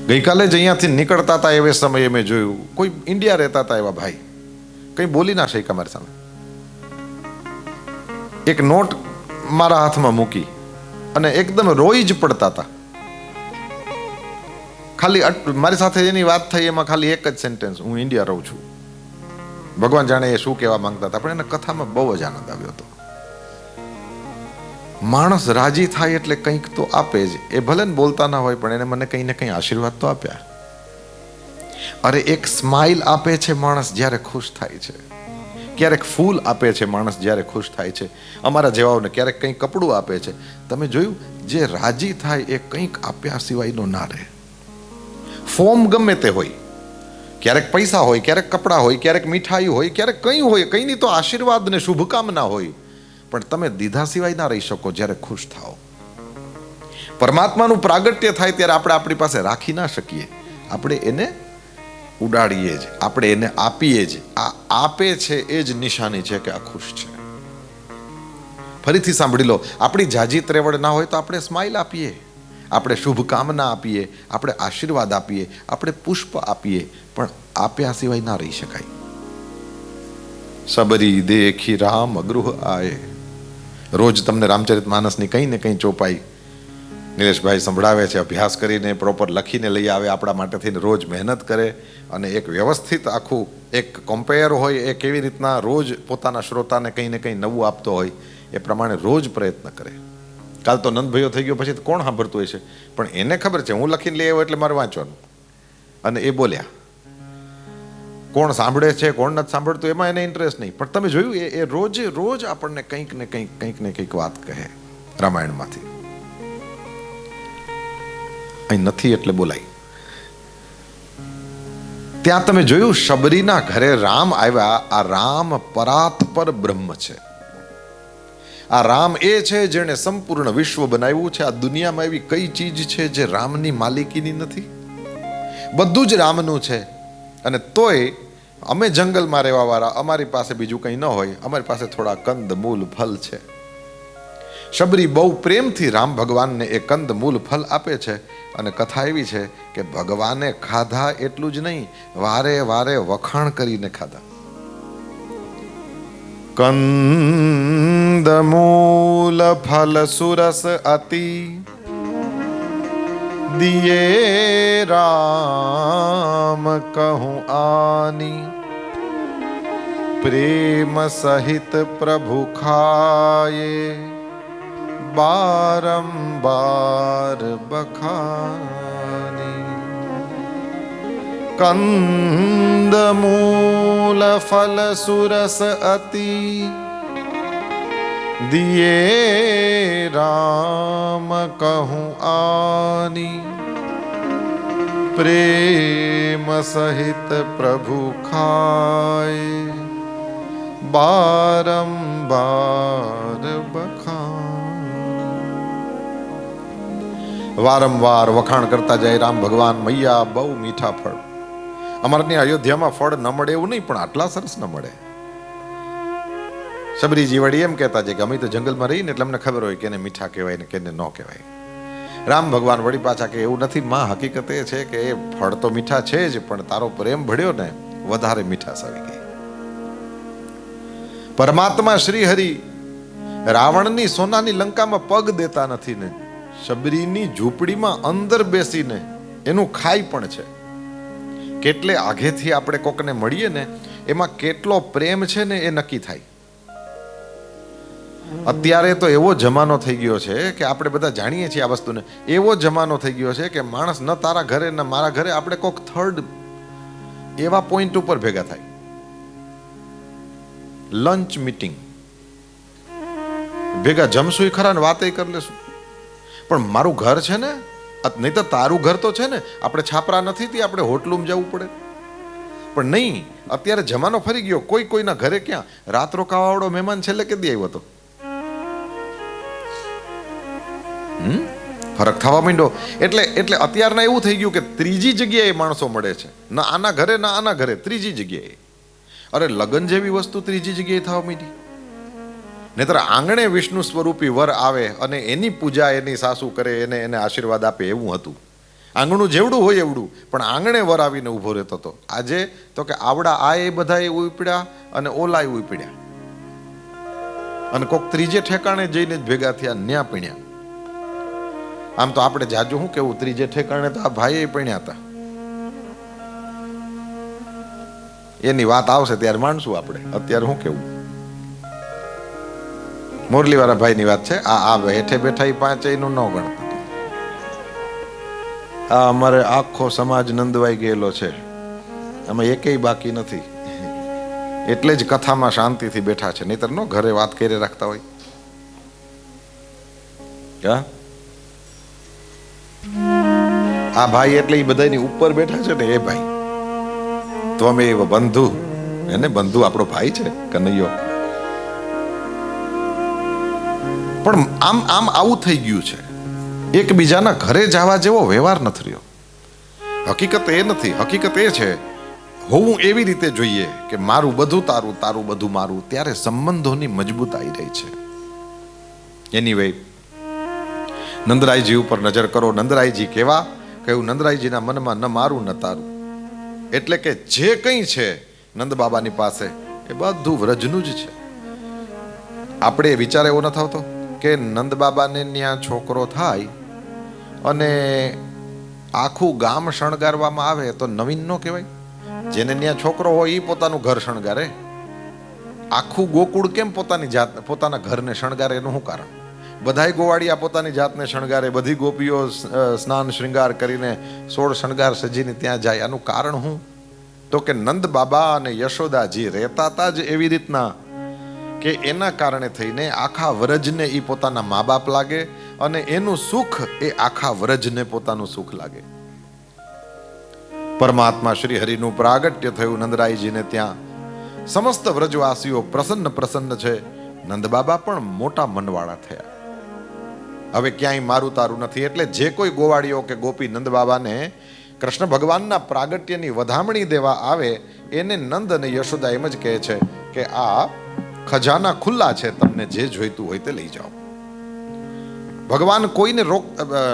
ગઈકાલે જ અહીંયાથી નીકળતા હતા એવે સમયે મેં જોયું કોઈ ઇન્ડિયા રહેતા હતા એવા ભાઈ કંઈ બોલી ના શક્યા મારી સામે. એક નોટ મારા હાથમાં મૂકી અને એકદમ રોઈ જ પડતા હતા. ખાલી મારી સાથે એની વાત થઈ એમાં ખાલી એક જ સેન્ટેન્સ, હું ઇન્ડિયા રહું છું. ભગવાન જાણે એ શું કહેવા માંગતા હતા, પણ એને કથામાં બહુ જ આનંદ આવ્યો હતો. માણસ રાજી થાય એટલે કંઈક તો આપે જ. એ ભલે ને બોલતા ના હોય પણ એને મને કંઈ ને કંઈ આશીર્વાદ તો આપ્યા. અરે એક સ્માઇલ આપે છે માણસ જ્યારે ખુશ થાય છે. ક્યારેક ફૂલ આપે છે માણસ જ્યારે ખુશ થાય છે, અમારા જેવાઓને ક્યારેક કંઈક કપડું આપે છે. તમે જોયું, જે રાજી થાય એ કંઈક આપ્યા સિવાયનો ના રહે. ફોર્મ ગમે તે હોય, ક્યારેક પૈસા હોય, ક્યારેક કપડાં હોય, ક્યારેક મીઠાઈ હોય, ક્યારેક કંઈ હોય, કંઈની તો આશીર્વાદ ને શુભકામના હોય, પણ તમે દીધા સિવાય ના રહી શકો જ્યારે ખુશ થાઓ. પરમાત્માનું પ્રાગટ્ય થાય ત્યારે આપણે આપણી પાસે રાખી ના શકીએ, આપણે એને ઉડાડીએ જ, આપણે એને આપીએ જ. આ આપે છે એ જ નિશાની છે કે આ ખુશ છે. ફરીથી સાંભળી લો, આપણી જાજી ત્રેવડ ના હોય તો આપણે સ્માઇલ આપીએ, આપણે શુભકામના આપીએ, આપણે આશીર્વાદ આપીએ, આપણે પુષ્પ આપીએ, પણ આપ્યા સિવાય ના રહી શકાય. સબરી દેખી રામ અગૃહ આયે. રોજ તમને રામચરિત માનસની કંઈ ને કંઈ ચોપાઈ નિલેશભાઈ સંભળાવે છે, અભ્યાસ કરીને પ્રોપર લખીને લઈ આવે આપણા માટે થઈને, રોજ મહેનત કરે અને એક વ્યવસ્થિત આખું એક કમ્પેર હોય, એ કેવી રીતના રોજ પોતાના શ્રોતાને કંઈ ને કંઈ નવું આપતો હોય એ પ્રમાણે રોજ પ્રયત્ન કરે. કાલ તો નંદભાઈઓ થઈ ગયો પછી તો કોણ સાંભળતું હોય છે, પણ એને ખબર છે હું લખીને લઈ આવ્યો એટલે મારે વાંચવાનું. અને એ બોલ્યા, કોણ સાંભળે છે કોણ નથી સાંભળતું એમાં એને ઇન્ટરેસ્ટ નહીં, પણ તમે જોયું એ રોજે રોજ આપણને કંઈક ને કંઈક વાત કહે રામાયણમાંથી. અહીં નથી એટલે બોલાય. ત્યાં તમે જોયું, શબરીના ઘરે રામ આવ્યા. આ રામ પરાત્પર બ્રહ્મ છે. આ રામ એ છે જેણે સંપૂર્ણ વિશ્વ બનાવ્યું છે. આ દુનિયામાં એવી કઈ ચીજ છે જે રામની માલિકીની નથી? બધું જ રામનું છે. અને તોય અમે જંગલમાં રહેવા વાળા, અમારી પાસે બીજું કંઈ ન હોય, અમારી પાસે થોડા કંદ મૂલ ફલ છે. શબરી બહુ પ્રેમથી રામ ભગવાનને એ કંદ મૂલ ફલ આપે છે. અને કથા એવી છે કે ભગવાને ખાધા એટલું જ નહીં, વારે વારે વખાણ કરીને ખાધા. કંદ મૂલ ફલ સુરસ અતિ દિયે રામ કહું આની, પ્રેમ સહિત પ્રભુ ખાયે બારંબાર બખાની. કંદ મૂલ ફલ સુરસ અતિ દિયે રામ કહું આની, પ્રેમ સહિત પ્રભુ ખાય બારંબાર બખાન. વારંવાર વખાણ કરતા જાય રામ ભગવાન, મૈયા બહુ મીઠા ફળ. અમારની અયોધ્યામાં ફળ ન મળે એવું નહીં, પણ આટલા સરસ ન મળે. શબરીજી વળી એમ કહેતા છે કે અમે તો જંગલમાં રહીને એટલે અમને ખબર હોય કેને મીઠા કહેવાય ને કેને ન કહેવાય. રામ ભગવાન વળી પાછા કે એવું નથી માં, હકીકત એ છે કે એ ફળ તો મીઠા છે જ, પણ તારો પ્રેમ ભળ્યો ને વધારે મીઠાશ આવી ગઈ. પરમાત્મા શ્રી હરિ રાવણની સોનાની લંકામાં પગ દેતા નથી ને, શબરીની ઝૂંપડીમાં અંદર બેસીને એનું ખાય પણ છે. કેટલે આગેથી આપણે કોકને મળીએ ને એમાં કેટલો પ્રેમ છે ને એ નક્કી થાય. અત્યારે તો એવો જમાનો થઈ ગયો છે કે આપણે બધા જાણીએ છીએ આ વસ્તુને. એવો જમાનો થઈ ગયો છે કે માણસ ન તારા ઘરે ન મારા ઘરે, આપણે કોક થર્ડ એવા પોઈન્ટ ઉપર ભેગા થાય. લંચ મીટિંગ ભેગા જમશું ખરા ને વાતે કરી લેશું, પણ મારું ઘર છે ને, નહીં તો તારું ઘર તો છે ને, આપણે છાપરા નથી થી આપણે હોટલું જવું પડે. પણ નહીં, અત્યારે જમાનો ફરી ગયો. કોઈ કોઈના ઘરે ક્યાં રાત રોકાવાળો મહેમાન છેલ્લે કેદી આવ્યો હતો? ફરક થવા માંડ્યો. એટલે અત્યારના એવું થઈ ગયું કે ત્રીજી જગ્યાએ માણસો મળે છે, ના આના ઘરે ના આના ઘરે, ત્રીજી જગ્યાએ. અરે લગ્ન જેવી વસ્તુ ત્રીજી જગ્યાએ થવા માંડી. નહીતર આંગણે વિષ્ણુ સ્વરૂપી વર આવે અને એની પૂજા એની સાસુ કરે, એને આશીર્વાદ આપે, એવું હતું. આંગણું જેવડું હોય એવડું, પણ આંગણે વર આવીને ઊભો રહેતો હતો. આજે તો કે આવડા આ એ બધા ઉપડ્યા અને ઓલા ઉપડ્યા, અને કોક ત્રીજે ઠેકાણે જઈને જ ભેગા થયા, ન્યા પીણ્યા. આમ તો આપણે જાજુ શું કેવું, ત્રીજે ઠેકાણે તો આ ભાઈ પીણ્યા હતા. એની વાત આવશે ત્યારે માનશું આપણે. અત્યારે શું કેવું, મોરલી વાળા ભાઈ ની વાત છે. આ હેઠે બેઠા એ પાંચેયનું ન ગણતા. આ અમારે આખો સમાજ નંદવાઈ ગયેલો છે, આમાં એકેય બાકી નથી. એટલે જ કથામાં શાંતિથી બેઠા છે, નહીતર નો ઘરે વાત કરી રાખતા હોય. આ ભાઈ એટલે એ બધાની ઉપર બેઠા છે ને, એ ભાઈ તો અમે બંધુ, એને બંધુ આપણો ભાઈ છે કનૈયો. પણ આમ આમ આવું થઈ ગયું છે, એકબીજાના ઘરે જવા જેવો વ્યવહાર નથી રહ્યો. હકીકત એ નથી, હકીકત એ છે હોવું એવી રીતે જોઈએ કે મારું બધું તારું, તારું બધું મારું, ત્યારે સંબંધોની મજબૂતાઈ રહી છે. એનીવે, નંદરાયજી ઉપર નજર કરો. નંદરાયજી કેવા કહ્યું, નંદરાયજીના મનમાં ન મારું ન તારું, એટલે કે જે કંઈ છે નંદ બાબાની પાસે એ બધું વ્રજનું જ છે. આપણે વિચાર એવો ન થતો કે નંદ બાબાને ત્યાં છોકરો થાય અને આખું ગામ શણગારવામાં આવે તો નવીન નો કહેવાય? જેને ત્યાં છોકરો હોય એ પોતાનું ઘર શણગારે. આખું ગોકુળ કેમ પોતાની જાત, પોતાના ઘરને શણગારે? એનું શું કારણ? બધાય ગોવાળિયા પોતાની જાતને શણગારે, બધી ગોપીઓ સ્નાન શૃંગાર કરીને 16 શણગાર સજીને ત્યાં જાય. આનું કારણ શું? તો કે નંદ બાબા અને યશોદાજી રહેતા હતા જ એવી રીતના કે એના કારણે થઈને આખા વ્રજને એ પોતાના મા બાપ લાગે અને એનું સુખ એ આખા વ્રજને પોતાનું સુખ લાગે. પરમાત્મા શ્રી હરિનું પ્રાગટ્ય થયું નંદરાયજીને ત્યાં. સમસ્ત વ્રજવાસીઓ પ્રસન્ન પ્રસન્ન છે. નંદ બાબા પણ મોટા મનવાળા થયા. હવે ક્યાંય મારું તારું નથી. એટલે જે કોઈ ગોવાળીઓ કે ગોપી નંદ બાબાને કૃષ્ણ ભગવાનના પ્રાગટ્યની વધામણી દેવા આવે એને નંદ અને યશોદા એમ જ કહે છે કે આ ખજાના ખુલ્લા છે, તમને જે જોઈતું હોય તે લઈ જાઓ. ભગવાન કોઈને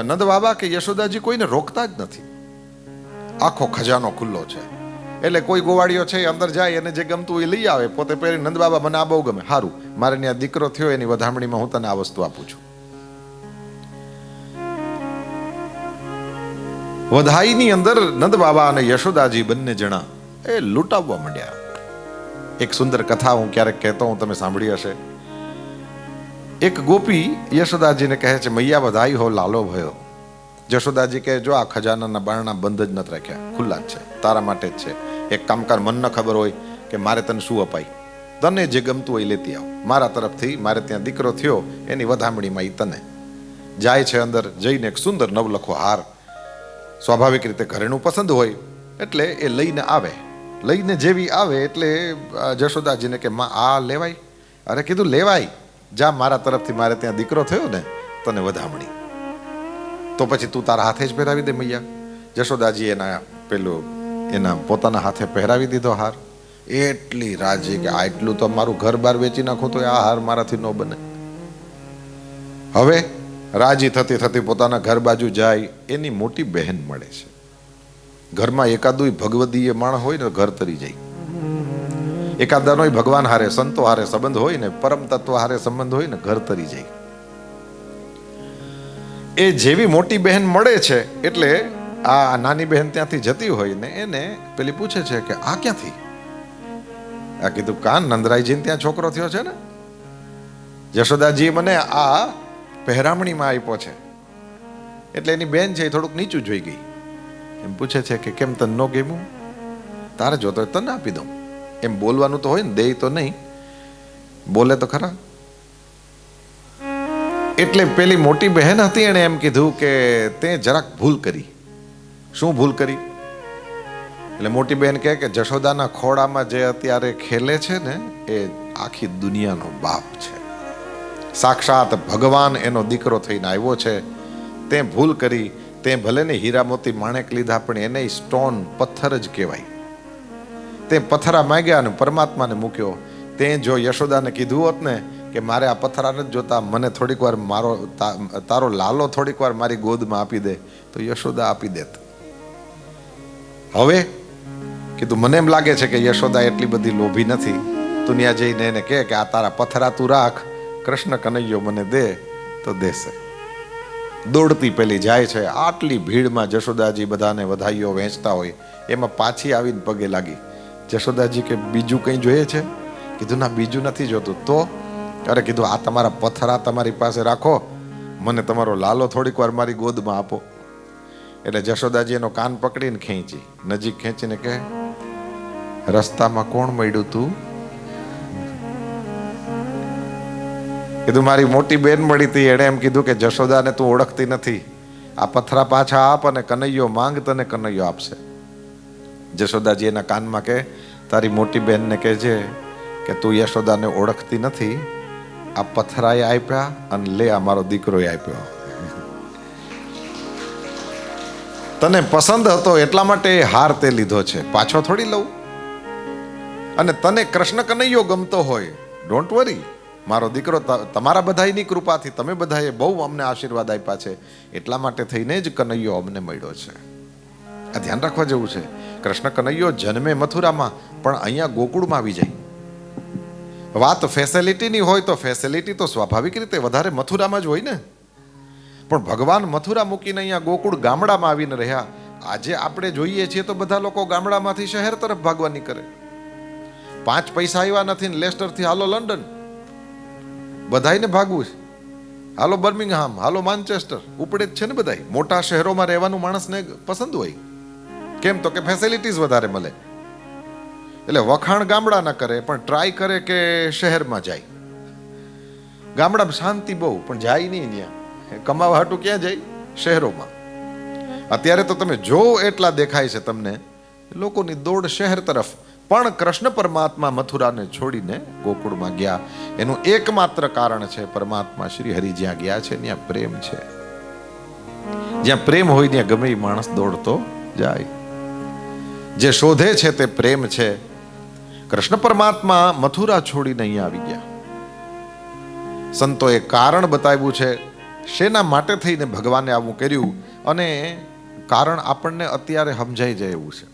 નંદ બાબા કે યશોદાજી કોઈને રોકતા જ નથી. આખો ખજાનો ખુલ્લો છે. એટલે કોઈ ગોવાળીઓ છે અંદર જાય અને જે ગમતું એ લઈ આવે. પોતે પહેરી નંદ બાબા મને આ બહુ ગમે, સારું, મારે ત્યાં દીકરો થયો એની વધામણીમાં હું તને આ વસ્તુ આપું છું. વધાઈની અંદર નંદ બાબા અને યશોદાજી બંને જણા એ લૂંટાવવા માંડ્યા. એક સુંદર કથા હું ક્યારેક કહેતો હું, તમે સાંભળી હશે. એક ગોપી યશોદાજીને કહે છે, મૈયા વધાઈ હો લાલો ભયો. યશોદાજી કહે, જો આ ખજાનાના બારણા બંધ જ નથી રાખ્યા, ખુલ્લા જ છે, તારા માટે જ છે. એક કામ કર, મન ન ખબર હોય કે મારે તને શું અપાય, તને જે ગમતું હોય લેતી આવ. મારા તરફથી મારે ત્યાં દીકરો થયો એની વધામણીમાં એ તને. જાય છે અંદર, જઈને એક સુંદર નવલખો હાર, સ્વાભાવિક રીતે ઘરેણું પસંદ હોય એટલે એ લઈને આવે. લઈને જેવી આવે એટલે જશોદાજીને કે માં આ લેવાય? અરે કીધું લેવાય, જા, મારા તરફથી મારે ત્યાં દીકરો થયો ને, તને વધામણી. તો પછી તું તારા હાથે જ પહેરાવી દે મૈયા. જશોદાજી એના પોતાના હાથે પહેરાવી દીધો હાર. એટલી રાજી કે આટલું તો મારું ઘર બાર વેચી નાખું તો આ હાર મારાથી ન બને. હવે રાજી થતી થતી પોતાના ઘર બાજુ જાય. એની મોટી બહેન મળે છે. ઘરમાં એકાદુય ભગવદીય માણસ હોય ને ઘર તરી જાય. એકાદાનોય ભગવાન હારે, સંતો હારે સંબંધ હોય ને, પરમ તત્વ હારે સંબંધ હોય ને, ઘર તરી જાય. એ જેવી મોટી બહેન મળે છે એટલે આ નાની બહેન ત્યાંથી જતી હોય ને એને પેલી પૂછે છે કે આ ક્યાંથી? આ કીધું કાન નંદરાયજીને ત્યાં છોકરો થયો છે ને, યશોદાજી મને આ પહેરામણીમાં આપ્યો છે. એટલે એની બેન છે એ થોડુંક નીચું જોઈ ગઈ. એમ પૂછે છે કે કેમ તને ન ગમ્યું? તારે જોતો હોય તને આપી દઉં. એમ બોલવાનું તો હોય ને, દે તો નહીં, બોલે તો ખરા. એટલે પેલી મોટી બહેન હતી એણે એમ કીધું કે તે જરાક ભૂલ કરી. શું ભૂલ કરી? એટલે મોટી બહેન કહે કે જશોદાના ખોળામાં જે અત્યારે ખેલે છે ને એ આખી દુનિયાનો બાપ છે. સાક્ષાત ભગવાન એનો દીકરો થઈને આવ્યો છે. તે ભૂલ કરી. તે ભલે ને હીરા મોતી માણેક લીધા પણ એને સ્ટોન, પથ્થર જ કહેવાય. તે પથ્થરા માંગ્યા અને પરમાત્માને મૂક્યો. તે જો યશોદાને કીધું હોત ને કે મારે આ પથ્થરા નથી જોતા, મને થોડીક વાર તારો લાલો થોડીક વાર મારી ગોદમાં આપી દે, તો યશોદા આપી દેત. હવે કીધું મને એમ લાગે છે કે યશોદા એટલી બધી લોભી નથી. તું ત્યાં જઈને એને કહે કે આ તારા પથ્થરા તું રાખ, કૃષ્ણ કનૈયો મને દે તો દેશે. દોડતી પેલી જાય છે. આટલી ભીડમાં જશોદાજી બધાને વધાઈઓ વહેંચતા હોય એમાં પાછી આવીને પગે લાગી. જશોદાજી કે બીજું કંઈ જોઈએ છે? કીધું ના બીજું નથી જોતું. તો અરે કીધું આ તમારા પથ્થરા તમારી પાસે રાખો, મને તમારો લાલો થોડીક વાર મારી ગોદમાં આપો. એટલે જશોદાજી એનો કાન પકડીને ખેંચી, નજીક ખેંચીને કહે રસ્તામાં કોણ મળ્યું તું? કીધું મારી મોટી બેન મળી હતી, એણે એમ કીધું કે જશોદાને તું ઓળખતી નથી, આ પથરા પાછા આપ અને કનૈયો માંગ, તને કનૈયો આપશે. જશોદાજી એના કાનમાં કે તારી મોટી બેનને કહેજે કે તું યશોદાને ઓળખતી નથી, આ પથરાએ આપ્યા અને લે આ મારો દીકરોએ આપ્યો. તને પસંદ હતો એટલા માટે હાર તે લીધો છે, પાછો થોડી લઉં. અને તને કૃષ્ણ કનૈયો ગમતો હોય, ડોન્ટ વરી, મારો દીકરો તમારા બધાની કૃપાથી તમે બધાએ બહુ અમને આશીર્વાદ આપ્યા છે, એટલા માટે થઈને જ કનૈયો અમને મળ્યો છે. આ ધ્યાન રાખવા જેવું છે. કૃષ્ણ કનૈયો જન્મે મથુરામાં પણ અહીંયા ગોકુળમાં આવી જાય. વાત ફેસિલિટીની હોય તો ફેસિલિટી તો સ્વાભાવિક રીતે વધારે મથુરામાં જ હોય ને, પણ ભગવાન મથુરા મૂકીને અહીંયા ગોકુળ ગામડામાં આવીને રહ્યા. આજે આપણે જોઈએ છીએ તો બધા લોકો ગામડામાંથી શહેર તરફ ભાગવાની કરે. 5 પૈસા આવ્યા નથી ને લેસ્ટરથી હાલો લંડન, બધાઈને ભાગવું છે. હાલો બર્મિંગહામ, હાલો માન્ચેસ્ટર, ઉપડે જ છે ને બધાય. મોટા શહેરોમાં રહેવાનું માણસને પસંદ હોય. કેમ તો કે ફેસિલિટીઝ વધારે મળે. એટલે વખાણ ગામડા ના કરે પણ ટ્રાય કરે કે શહેરમાં જાય. ગામડામાં શાંતિ બહુ પણ જાય નહીં, ત્યાં કમાવા હાટું ક્યાં જાય? શહેરોમાં. અત્યારે તો તમે જો એટલા દેખાય છે તમને લોકોની દોડ શહેર તરફ. પણ કૃષ્ણ પરમાત્મા મથુરાને છોડીને ગોકુળમાં ગયા. એનું એકમાત્ર કારણ છે પરમાત્મા શ્રી હરિ જ્યાં ગયા છે ત્યાં પ્રેમ છે. જ્યાં પ્રેમ હોય ત્યાં ગમે એ માણસ દોડતો જાય. જે શોધે છે તે પ્રેમ છે. કૃષ્ણ પરમાત્મા મથુરા છોડીને અહીંયા આવી ગયા. સંતોએ કારણ બતાવ્યું છે શેના માટે થઈને ભગવાને આવું કર્યું, અને કારણ આપણને અત્યારે સમજાઈ જાય એવું છે.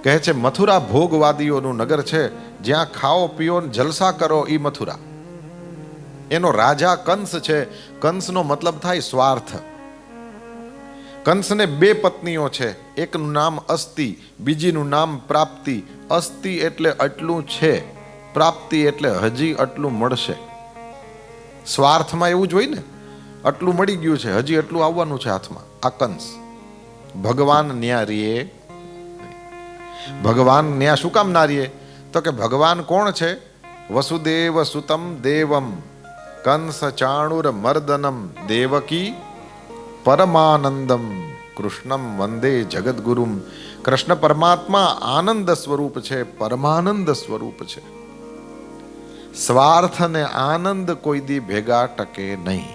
કહે છે મથુરા ભોગવાદીઓનું નગર છે, જ્યાં ખાઓ પીઓ જલસા કરો એ મથુરા. એનો રાજા કંસ છે. કંસનો મતલબ થાય સ્વાર્થ. કંસને 2 પત્નીઓ છે, એકનું નામ અસ્તિ, બીજીનું નામ પ્રાપ્તિ. અસ્તિ એટલે આટલું છે, પ્રાપ્તિ એટલે હજી આટલું મળશે. સ્વાર્થમાં એવું જ હોય ને, આટલું મળી ગયું છે, હજી આટલું આવવાનું છે હાથમાં. આ કંસ. ભગવાન ન્યારીએ. ભગવાન ન્યા શું કામ ના રહીએ? તો કે ભગવાન કોણ છે? વસુદેવ સુતમ દેવમ કંસ ચાણુર મર્દનમ દેવકી પરમાનંદમ કૃષ્ણમ વંદે જગદગુરુમ. કૃષ્ણ પરમાત્મા આનંદ સ્વરૂપ છે, પરમાનંદ સ્વરૂપ છે. સ્વાર્થ અને આનંદ કોઈ દી ભેગા ટકે નહીં.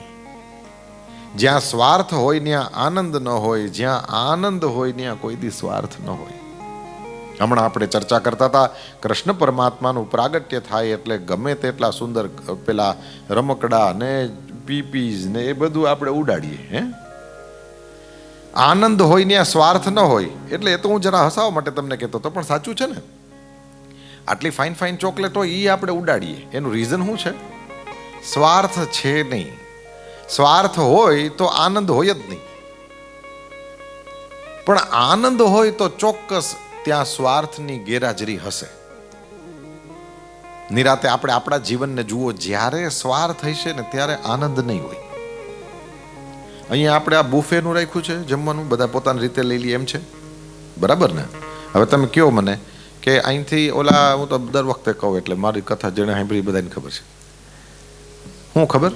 જ્યાં સ્વાર્થ હોય ત્યાં આનંદ ન હોય, જ્યાં આનંદ હોય ત્યાં કોઈ દી સ્વાર્થ ન હોય. હમણાં આપણે ચર્ચા કરતા હતા, કૃષ્ણ પરમાત્માનું પ્રાગટ્ય થાય એટલે ગમે તેટલા સુંદર પેલા રમકડા ને પીપીઝ ને એ બધું આપણે ઉડાડીએ. હે, આનંદ હોય ત્યાં સ્વાર્થ ન હોય. એટલે એ તો હું જરા હસાવવા માટે તમને કહેતો હતો, પણ સાચું છે ને. આટલી ફાઇન ફાઇન ચોકલેટ હોય એ આપણે ઉડાડીએ. એનું રીઝન શું છે? સ્વાર્થ છે નહીં. સ્વાર્થ હોય તો આનંદ હોય જ નહીં. પણ આનંદ હોય તો ચોક્કસ ત્યાં સ્વાર્થની ગેરહાજરી હશે. નિરાતે આપણે આપણા જીવનને જુઓ, જ્યારે સ્વાર્થ હશે ને ત્યારે આનંદ નહીં હોય. અહીંયા આપણે આ બુફેનું રાખ્યું છે જમવાનું, બધા પોતાની રીતે લઈ લઈએ એમ છે, બરાબર ને? હવે તમે કહો મને કે અહીંથી ઓલા, હું તો દર વખતે કહું એટલે મારી કથા જેણે સાંભળી બધાને ખબર છે. શું ખબર?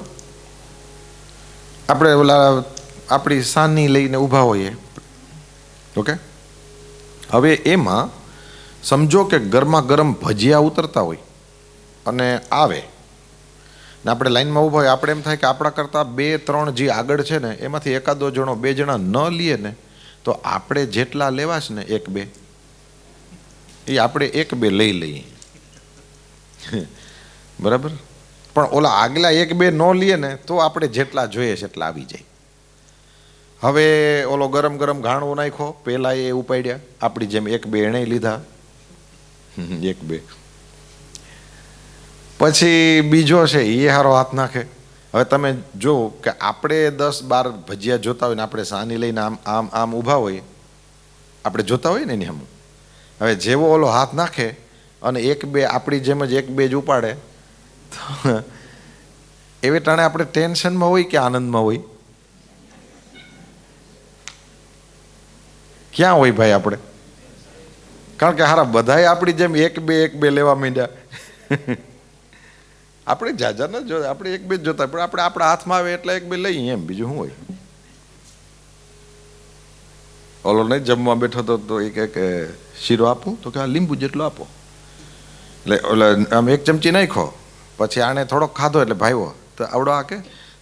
આપણે ઓલા આપણી સાની લઈને ઊભા હોઈએ, ઓકે? હવે એમાં સમજો કે ગરમા ગરમ ભજીયા ઉતરતા હોય અને આવે ને આપણે લાઈનમાં ઊભા હોય. આપણે એમ થાય કે આપણા કરતાં 2-3 જે આગળ છે ને એમાંથી એકાદો જણો 2 જણા ન લઈએ ને તો આપણે જેટલા લેવા છે ને 1-2 એ આપણે 1-2 લઈ લઈએ, બરાબર? પણ ઓલા આગલા 1-2 ન લઈએ ને તો આપણે જેટલા જોઈએ છે એટલા આવી જાય. હવે ઓલો ગરમ ગરમ ઘાણવો નાખ્યો, પેલા એ ઉપાડ્યા, આપણી જેમ 1-2 એણે લીધા, 1-2. પછી બીજો છે એ હારો હાથ નાખે. હવે તમે જો કે આપણે 10-12 ભજીયા જોતા હોય ને આપણે સાની લઈને આમ આમ આમ ઊભા હોય, આપણે જોતા હોય ને એની આમ. હવે જેવો ઓલો હાથ નાખે અને 1-2 આપણી જેમ જ 1-2 જ ઉપાડે તો એવી ટાણે આપણે ટેન્શનમાં હોય કે આનંદમાં હોય? ક્યાં હોય ભાઈ આપણે? કારણ કે હારા બધાય આપણી જેમ 1-2 લેવા માંડ્યા. આપણે જાજા ન જો, આપણે એક બે જ જોતા, પણ આપણે આપણા હાથમાં આવે એટલે એક બે લઈએ એમ, બીજું શું હોય. ઓલો નહીં જમવા બેઠો તો એ કે શીરો આપું, તો કે આ લીંબુ જેટલો આપો. એટલે ઓલા આમ એક ચમચી નાખો, પછી આને થોડોક ખાધો એટલે ભાઈઓ તો આવડો આ કે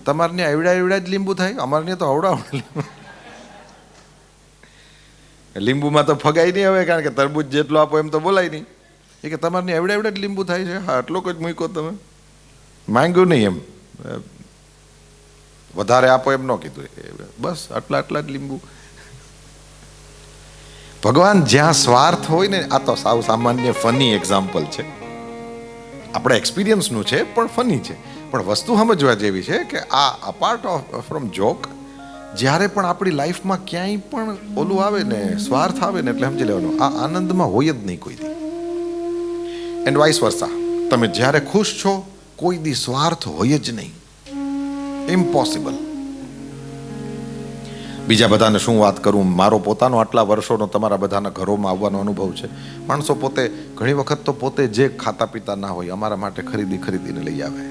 તમારે ત્યાં એવડા જ લીંબુ થાય, અમારે ત્યાં તો આવડા લીંબુમાં તો ફગાય નહીં હવે, કારણ કે તરબૂચ જેટલો આપો એમ તો બોલાય નહીં. એ કે તમારે ત્યાં એવડા જ લીંબુ થાય છે. હા, આટલો જ મૂક્યો, તમે માંગ્યું નહીં એમ, વધારે આપો એમ ન કીધું, બસ આટલા જ લીંબુ. ભગવાન જ્યાં સ્વાર્થ હોય ને, આ તો સાવ સામાન્ય ફની એક્ઝામ્પલ છે, આપણા એક્સપિરિયન્સનું છે પણ ફની છે. પણ વસ્તુ સમજવા જેવી છે કે આ અપાર્ટ ફ્રોમ જોક, જ્યારે પણ આપણી લાઈફમાં ક્યાંય પણ ઓલું આવે ને, સ્વાર્થ આવે ને, એટલે સમજી લેવાનું આ આનંદમાં હોય જ નહીં કોઈ દી. એન્ડ વાઇસ વર્સા, તમે જ્યારે ખુશ છો કોઈ દી સ્વાર્થ હોય જ નહીં, ઇમ્પોસિબલ. બીજા બધાને શું વાત કરું, મારો પોતાનો આટલા વર્ષોનો તમારા બધાના ઘરોમાં આવવાનો અનુભવ છે. માણસો પોતે ઘણી વખત તો પોતે જે ખાતા પીતા ના હોય અમારા માટે ખરીદીને લઈ આવે.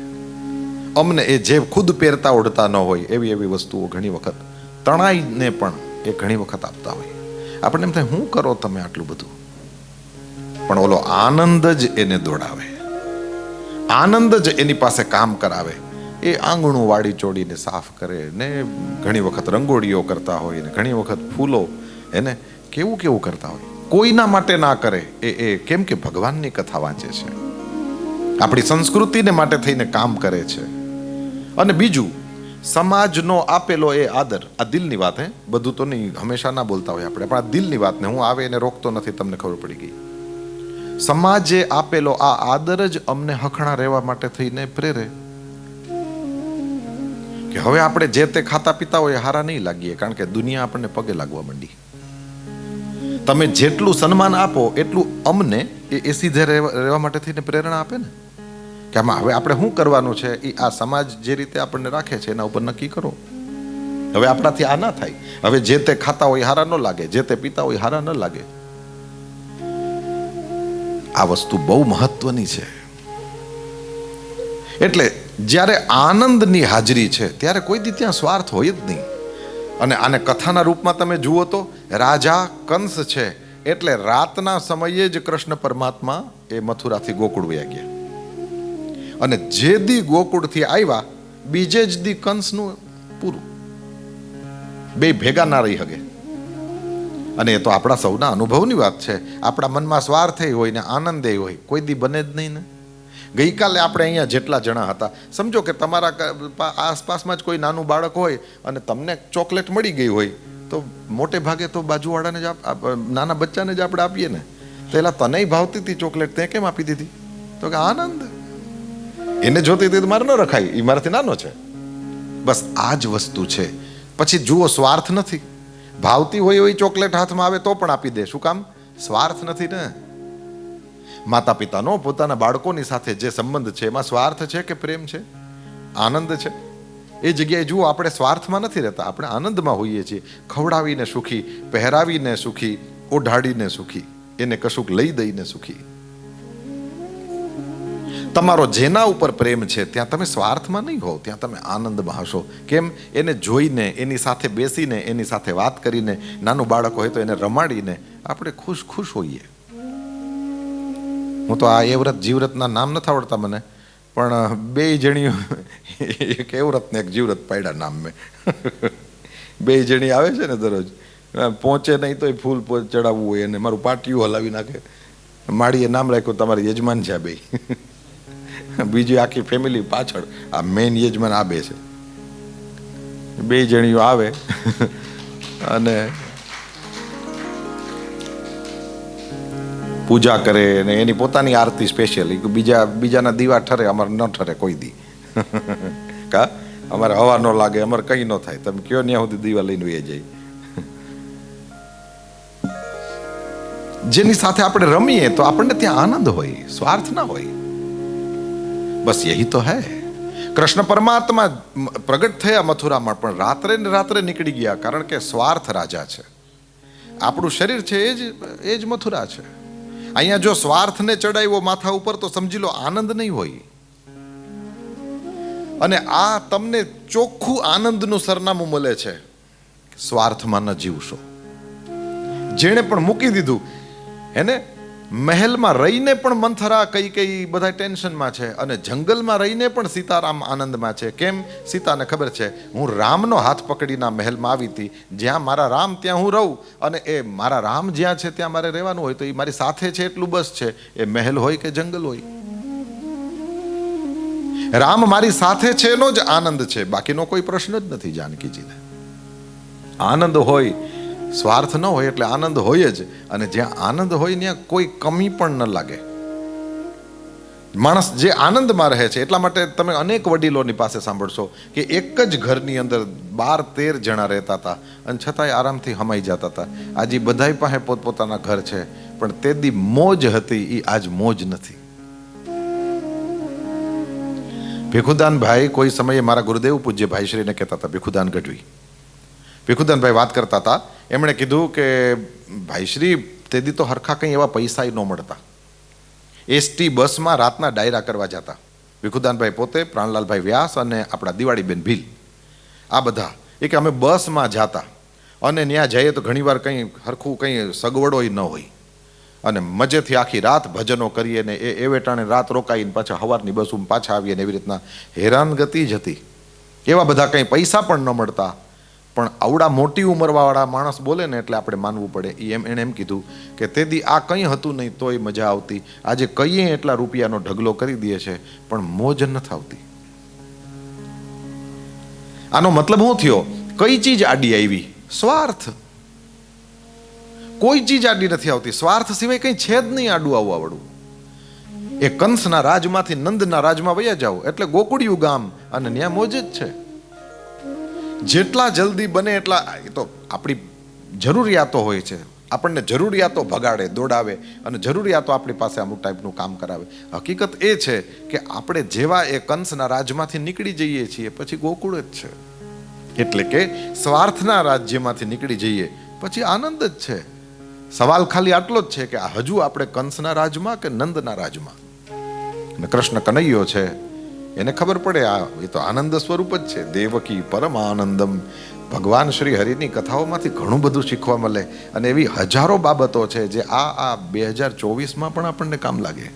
અમને એ જે ખુદ પહેરતા ઓઢતા ન હોય એવી વસ્તુઓ ઘણી વખત તણાઈને પણ એ ઘણી વખત આપતા હોય. આપણને એમ થાય શું કરો તમે આટલું બધું, પણ ઓલો આનંદ જ એને દોડાવે, આનંદ જ એની પાસે કામ કરાવે. એ આંગણું વાડી ચોડીને સાફ કરે ને, ઘણી વખત રંગોળીઓ કરતા હોય ને, ઘણી વખત ફૂલો એને કેવું કરતા હોય. કોઈના માટે ના કરે એ કેમ કે ભગવાનની કથા વાંચે છે, આપણી સંસ્કૃતિને માટે થઈને કામ કરે છે. અને બીજું, સમાજનો આપેલો એ આદર, આ દિલની વાત, હે બધું તો નહીં, હંમેશા ના બોલતા હોય આપણે, પણ આ દિલની વાતને હું આવે એને રોકતો નથી, તમને ખબર પડી ગઈ. સમાજે આપેલો આ આદર જ અમને હખણા રહેવા માટે થઈને પ્રેરે કે હવે આપણે જે તે ખાતા પીતા હોય હારા નહીં લાગીએ, કારણ કે દુનિયા આપણને પગે લાગવા માંડી. તમે જેટલું સન્માન આપો એટલું અમને એ સીધે રહેવા માટે થઈને પ્રેરણા આપે ને, કે આમાં હવે આપણે શું કરવાનું છે, એ આ સમાજ જે રીતે આપણને રાખે છે એના ઉપર નક્કી કરો. હવે આપણાથી આ ના થાય, હવે જે તે ખાતા હોય હારા ન લાગે, જે તે પીતા હોય હારા ન લાગે. આ વસ્તુ બહુ મહત્વની છે. એટલે જ્યારે આનંદની હાજરી છે ત્યારે કોઈ દી ત્યાં સ્વાર્થ હોય જ નહીં. અને આને કથાના રૂપમાં તમે જુઓ તો રાજા કંસ છે, એટલે રાતના સમયે જ કૃષ્ણ પરમાત્મા એ મથુરાથી ગોકુળ વયા ગયા, અને જે દી ગોકુળથી આવ્યા બીજે જ દી કંસનું પૂરું, બે ભેગા ના રહી શકે. અને એ તો આપણા સૌના અનુભવની વાત છે. આપણા મનમાં સ્વાર્થ હોય ને આનંદ હોય, કોઈ દી બને જ નહીં ને. ગઈકાલે આપણે અહીંયા જેટલા જણા હતા, સમજો કે તમારા આસપાસમાં જ કોઈ નાનું બાળક હોય અને તમને ચોકલેટ મળી ગઈ હોય, તો મોટે ભાગે તો બાજુવાળાને જ નાના બચ્ચાને જ આપણે આપીએ ને. તો એલા તને ભાવતી હતી ચોકલેટ, તે કેમ આપી દીધી? તો કે આનંદ, એને જોતી હતી મારે ન રખાય, એ મારાથી નાનો છે. બસ આ જ વસ્તુ છે. પછી જુઓ, સ્વાર્થ નથી. ભાવતી હોય એવી ચોકલેટ હાથમાં આવે તો પણ આપી દે, શું કામ? સ્વાર્થ નથી ને. માતા પિતાનો પોતાના બાળકોની સાથે જે સંબંધ છે એમાં સ્વાર્થ છે કે પ્રેમ છે, આનંદ છે? એ જગ્યાએ જુઓ, આપણે સ્વાર્થમાં નથી રહેતા, આપણે આનંદમાં હોઈએ છીએ. ખવડાવીને સુખી, પહેરાવીને સુખી, ઓઢાડીને સુખી, એને કશુંક લઈ દઈને સુખી. તમારો જેના ઉપર પ્રેમ છે ત્યાં તમે સ્વાર્થમાં નહીં હો, ત્યાં તમે આનંદમાં હશો. કેમ? એને જોઈને, એની સાથે બેસીને, એની સાથે વાત કરીને, નાનું બાળક હોય તો એને રમાડીને આપણે ખુશ હોઈએ. હું તો આ એ વ્રત જીવરતના નામ નથી આવડતા મને, પણ બે જણીઓ, એક એ વ્રત ને એક જીવરત પાડ્યા નામ મેં. બે જણી આવે છે ને દરરોજ, પહોંચે નહીં તો ફૂલ ચડાવવું હોય, અને મારું પાટિયું હલાવી નાખે. માળીએ નામ રાખ્યું તમારા યજમાન છે આ બે. બીજી આખી ફેમિલી પાછળ, આ મેઇન યજમાન આ બે છે. બે જણીઓ આવે અને પૂજા કરે ને એની પોતાની આરતી સ્પેશિયલ. બીજાના દીવા ઠરે, અમારે ન ઠરે કોઈ દી. કા અમારે હવા ન લાગે, અમારે કંઈ ન થાય, તમે કયો ત્યાં સુધી દીવા લઈને વહી જાય. જેની સાથે આપણે રમીએ તો આપણને ત્યાં આનંદ હોય, સ્વાર્થ ના હોય. બસ યહી તો હૈ. કૃષ્ણ પરમાત્મા પ્રગટ થયા મથુરામાં, પણ રાત્રે ને રાત્રે નીકળી ગયા, કારણ કે સ્વાર્થ રાજા છે. આપણું શરીર છે એ જ મથુરા છે. અહીંયા જો સ્વાર્થને ચડાવ્યો માથા ઉપર તો સમજી લો આનંદ નહીં હોય. અને આ તમને ચોખ્ખું આનંદનું સરનામું મળે છે. સ્વાર્થમાં ન જીવશો. જેણે પણ મૂકી દીધું એને મહેલમાં રહીને પણ મંથરા કઈ બધા ટેન્શનમાં છે, અને જંગલમાં રહીને પણ સીતારામ આનંદમાં છે. કેમ? સીતાને ખબર છે હું રામનો હાથ પકડીને મહેલમાં આવી હતી, જ્યાં મારા રામ ત્યાં હું રહું, અને એ મારા રામ જ્યાં છે ત્યાં મારે રહેવાનું હોય તો એ મારી સાથે છે એટલું બસ છે. એ મહેલ હોય કે જંગલ હોય, રામ મારી સાથે છે એનો જ આનંદ છે, બાકીનો કોઈ પ્રશ્ન જ નથી. જાનકીજીને આનંદ હોય, સ્વાર્થ ન હોય એટલે આનંદ હોય જ. અને જ્યાં આનંદ હોય ત્યાં કોઈ કમી પણ ન લાગે. માણસ જે આનંદમાં રહે છે, એટલા માટે તમે અનેક વડીલોની પાસે સાંભળશો કે એક જ ઘરની અંદર 12-13 જણા રહેતા હતા અને છતાંય આરામથી હમાઈ જતા હતા. આજે બધાય પાસે પોતપોતાના ઘર છે, પણ તે દી મોજ હતી એ આજ મોજ નથી. ભીખુદાનભાઈ કોઈ સમયે મારા ગુરુદેવ પૂજ્ય ભાઈશ્રીને કહેતા હતા, ભીખુદાન ગઢવી, ભીખુદાનભાઈ વાત કરતા હતા. એમણે કીધું કે ભાઈશ્રી તેદી તો હરખા કંઈ એવા પૈસા ન મળતા. એસટી બસમાં રાતના ડાયરા કરવા જતા. ભીખુદાનભાઈ પોતે, પ્રાણલાલભાઈ વ્યાસ અને આપણા દિવાળીબેન ભીલ, આ બધા એ કે અમે બસમાં જતા અને ત્યાં જઈએ તો ઘણીવાર કંઈ હરખું કંઈ સગવડો ન હોય, અને મજેથી આખી રાત ભજનો કરીએ ને એ વેટાણે રાત રોકાઈને પાછા સવારની બસમાં પાછા આવીએ ને એવી રીતના હેરાનગતિ જ હતી. એવા બધા કંઈ પૈસા પણ ન મળતા. પણ આવડા મોટી ઉંમરવાળા માણસ બોલે ને એટલે આપણે માનવું પડે. એણે એમ કીધું કે તેદી આ કંઈ હતું નહીં તોય મજા આવતી. આજે કહીએ એટલા રૂપિયાનો ઢગલો કરી દે છે પણ મોજ નથી આવતી. આનો મતલબ શું થયો? કઈ ચીજ આડી આવી? સ્વાર્થ. કોઈ ચીજ આડી નથી આવતી. સ્વાર્થ સિવાય કંઈ છે જ નહીં આડું આવવા વાળું. એ કંસના રાજમાંથી નંદના રાજમાં વયા જાઓ એટલે ગોકુળિયું ગામ, અને ત્યાં મોજ જ છે. જેટલા જલ્દી બને એટલા, એ તો આપણી જરૂરિયાતો હોય છે. આપણને જરૂરિયાતો ભગાડે, દોડાવે, અને જરૂરિયાતો આપણી પાસે અમુક ટાઈપનું કામ કરાવે. હકીકત એ છે કે આપણે જેવા એ કંસના રાજમાંથી નીકળી જઈએ છીએ પછી ગોકુળ જ છે. એટલે કે સ્વાર્થના રાજ્યમાંથી નીકળી જઈએ પછી આનંદ જ છે. સવાલ ખાલી આટલો જ છે કે હજુ આપણે કંસના રાજમાં કે નંદના રાજમાં. અને કૃષ્ણ કનૈયો છે, એને ખબર પડે એ તો આનંદ સ્વરૂપ જ છે. દેવકી પરમ આનંદમ. ભગવાન શ્રી હરિની કથાઓમાંથી ઘણું બધું શીખવા મળે, અને એવી હજારો બાબતો છે જે આ 2024માં પણ આપણને કામ લાગે.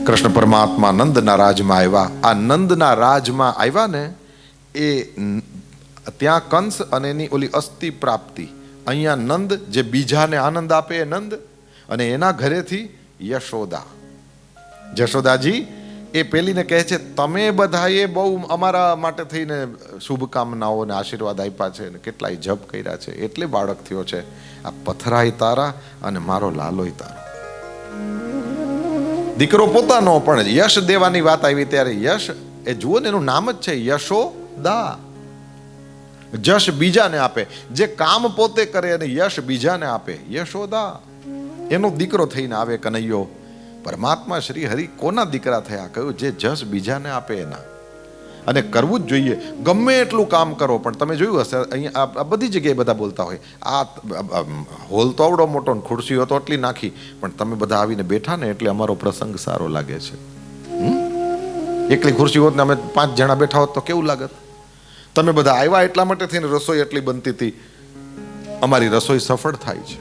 કૃષ્ણ પરમાત્મા નંદના રાજમાં આવ્યા. આ નંદના રાજમાં આવ્યા ને એ ત્યાં કંસ અને એની ઓલી અસ્થિ પ્રાપ્તિ. અહીંયા નંદ જે બીજાને આનંદ આપે એ નંદ, અને એના ઘરેથી યશોદા. જશોદાજી એ પેલીને કહે છે તમે બધાએ બહુ અમારા માટે થઈને શુભકામનાઓ અને આશીર્વાદ આપ્યા છે અને કેટલાય જપ કર્યા છે એટલે બાળક થયો છે. આ પથરાય તારા અને મારો લાલોય તારો. દીકરો પોતાનો, પણ યશ દેવાની વાત આવી ત્યારે યશ એ જુઓ ને એનું નામ જ છે યશોદા. જશ બીજાને આપે. જે કામ પોતે કરે અને યશ બીજાને આપે, યશોદા. એનો દીકરો થઈને આવે કનૈયો. પરમાત્મા શ્રી હરિ કોના દીકરા થયા? કહ્યું જે જશ બીજાને આપે એના. અને કરવું જ જોઈએ. ગમે એટલું કામ કરો, પણ તમે જોયું હશે અહીંયા બધી જગ્યાએ બધા બોલતા હોય આ હોલ તો આવડો મોટો, ખુરશીઓ તો એટલી નાખી, પણ તમે બધા આવીને બેઠા ને એટલે અમારો પ્રસંગ સારો લાગે છે. એકલી ખુરશી હોત ને અમે 5 જણા બેઠા હોત તો કેવું લાગત? તમે બધા આવ્યા એટલા માટે થઈને રસોઈ એટલી બનતી હતી. અમારી રસોઈ સફળ થાય છે.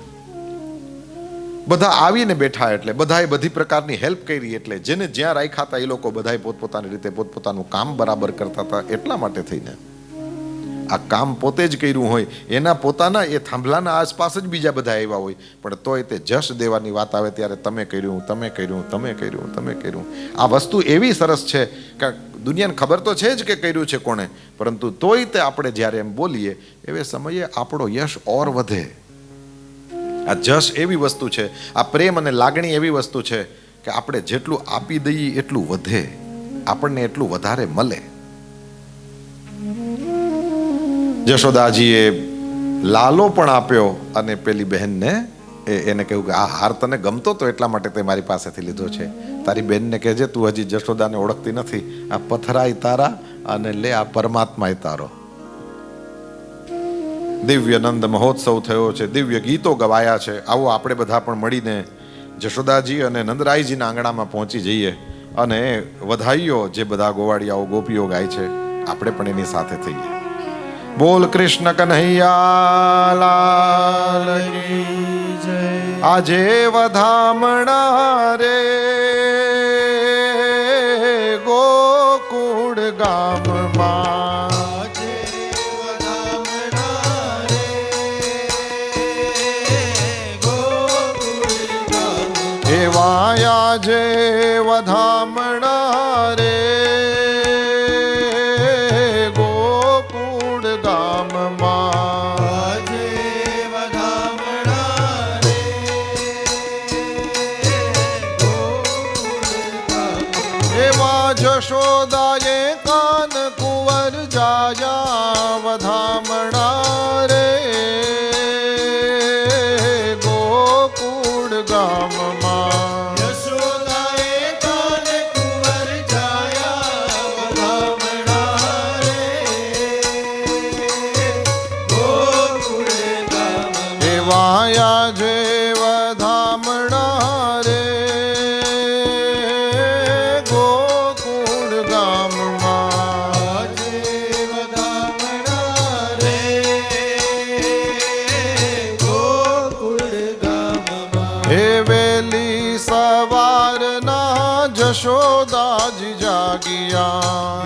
બધા આવીને બેઠા એટલે બધાએ બધી પ્રકારની હેલ્પ કરી, એટલે જેને જ્યાં રાખ્યા હતા એ લોકો બધાએ પોતપોતાની રીતે પોતપોતાનું કામ બરાબર કરતા હતા. એટલા માટે થઈને આ કામ પોતે જ કર્યું હોય, એના પોતાના એ થાંભલાના આસપાસ જ બીજા બધા આવ્યા હોય, પણ તોય તે જશ દેવાની વાત આવે ત્યારે તમે કર્યું, તમે કર્યું, તમે કર્યું, તમે કર્યું. આ વસ્તુ એવી સરસ છે કે દુનિયાને ખબર તો છે જ કે કર્યું છે કોણે, પરંતુ તોય તે આપણે જ્યારે એમ બોલીએ એવે સમયે આપણો યશ ઓર વધે. આ જશ એવી વસ્તુ છે, આ પ્રેમ અને લાગણી એવી વસ્તુ છે કે આપણે જેટલું આપી દઈએ એટલું વધે, આપણને એટલું વધારે મળે. જશોદાજીએ લાલો પણ આપ્યો અને પેલી બહેનને એને કહ્યું કે આ હાર તને ગમતો તો એટલા માટે તે મારી પાસેથી લીધો છે. તારી બહેનને કહેજે તું હજી જશોદાને ઓળખતી નથી. આ પથરાય તારા અને લે આ પરમાત્મા તારો. દિવ્ય નંદ મહોત્સવ થયો છે, દિવ્ય ગીતો ગવાયા છે. આવો આપણે બધા પણ મળીને જશોદાજી અને નંદરાયજીના આંગણામાં પહોંચી જઈએ અને વધાઈઓ જે બધા ગોવાળિયાઓ ગોપીઓ ગાય છે, આપણે પણ એની સાથે થઈએ. બોલ કૃષ્ણ કન્હૈયા લાલ કી જય. આજે વધામણા રે ગોકુળ ગામમાં, એવા જે વધામણા રે ગોકુળ ગામમાં, એવા જશોદાએ કાન કુંવર જાયા વધામણા રે ગોકુળ ગામમાં. વાયા જે વધામણા રે ગોકુળ ગામમાં, હે વેલી સવારના જશોદાજી જાગિયા,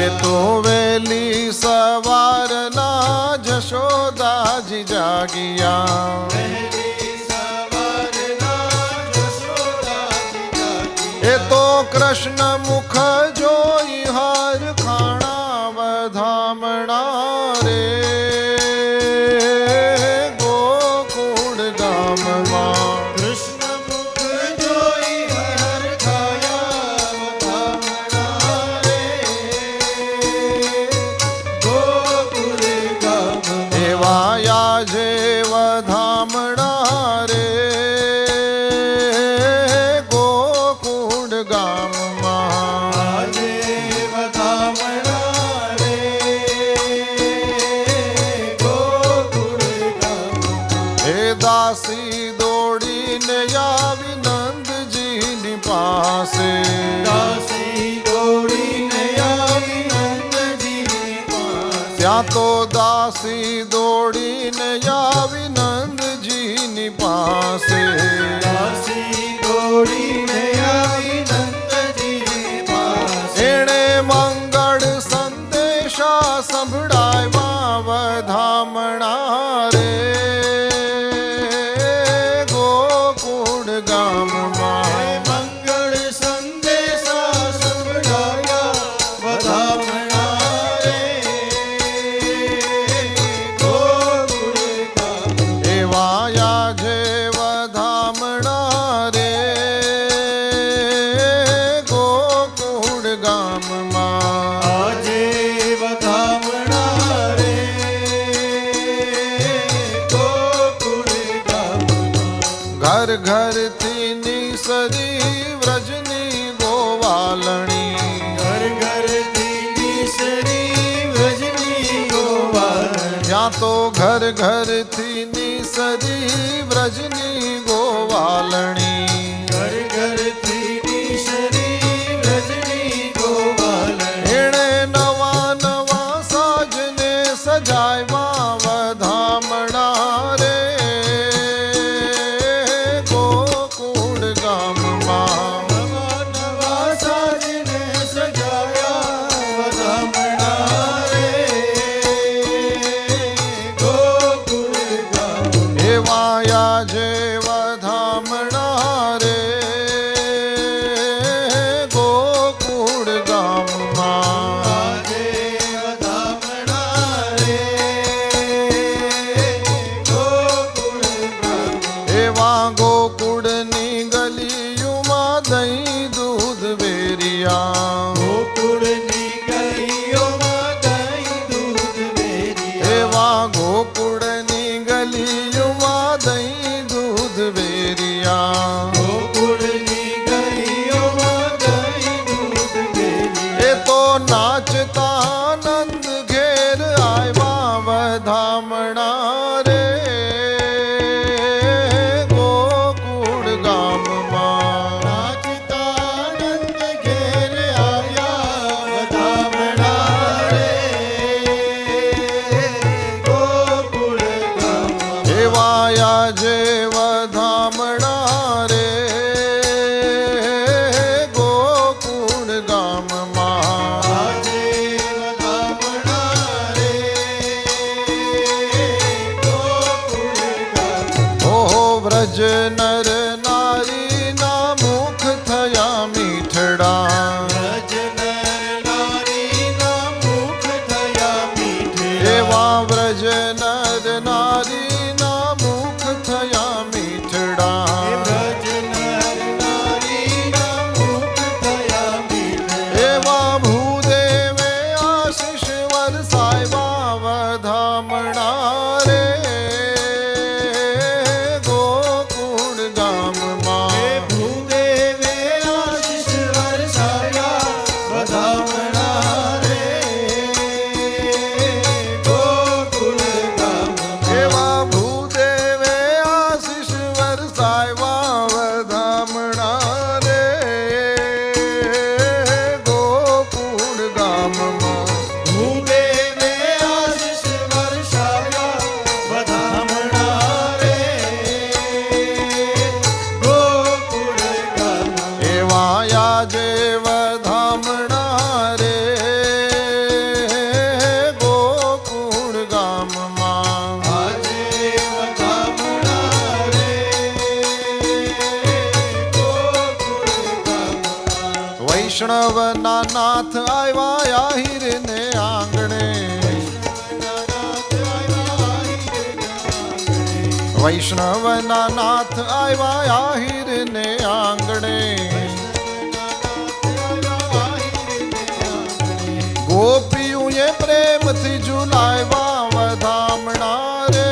એ તો વેલી સવારના જશોદાજી જાગિયા, એ તો કૃષ્ણ મુખ જોઈ હર ખાણા વધામણા રે ગોકુળ ગામમાં. વાયા જે વધામણા રે ગોકુળ ગામમાં, હે દાસી દોડીને આવી નંદજીની પાસે, ત્યાં તો દાસી દોડીને આવી નંદજીની પાસે, એણે મંગળ સંદેશા સંભળાવ્યા વધામણા રે ગોકુળ ગામમાં. વાયા જે વધામણા રે ગોકુળ ગામમાં, ઘર ઘરથી નિસરી વ્રજની ગોવાલણી, ત્યાં તો ઘર ઘરથી નિસરી વ્રજની ગોવાલણી, એણે નવા નવા સાજને સજાવ્યા વધામણા રે ગોકુળ ગામમાં. વાયા જે વધામણા રે ગોકુળ ગામમાં, એવા ગોકુળની ગલીઓમાં દહીં દૂધ વેરિયા, એવા ગોકુળની ગલીઓમાં દહીં દૂધ વેરિયા, એ તો નાચતા નંદ ઘેર આવ્યા વધામણા રે ગો એવાયા જે વધામણા રે ગોકુળ ગામમાં આજે વધામણા રે ગોકુળ ગામ. ઓહો વ્રજ નર નારી ના મુખ થયા મીઠડા વ્રજ નર નારીના મુખ થયા મીઠડા. એવા વ્રજ નર નારી ના મુખ થયા મીઠડા વ્રજ નર નારીના મુખ થયા મીઠડા. એવા ભૂદેવે આશીષ વરસાવ્યા વધામણા રે ગોકુળ ગામમાં હે ભૂદેવે આશીષ વરસાવ્યા વધામણા રે ગોકુળ ગામમાં. એવા ભૂદેવે આશીષ વરસાવ્યા વધામણા રે ગોકુળ ગામમાં ભૂદેવે આશીષ વરસાવ્યા વધામણા રે ગોકુળ ગામમાં. એવા યાજે વધામણા રે ગોકુળ ગામમાં આજે વધામણા રે ગોકુળ ગામમાં. વૈષ્ણવના નાથ આવ્યા આહિરને આંગણે વૈષ્ણવના નાથ આવ્યા આહિરને આંગણે ગોપીઓએ પ્રેમથી ઝુલાવ્યા વધામણા રે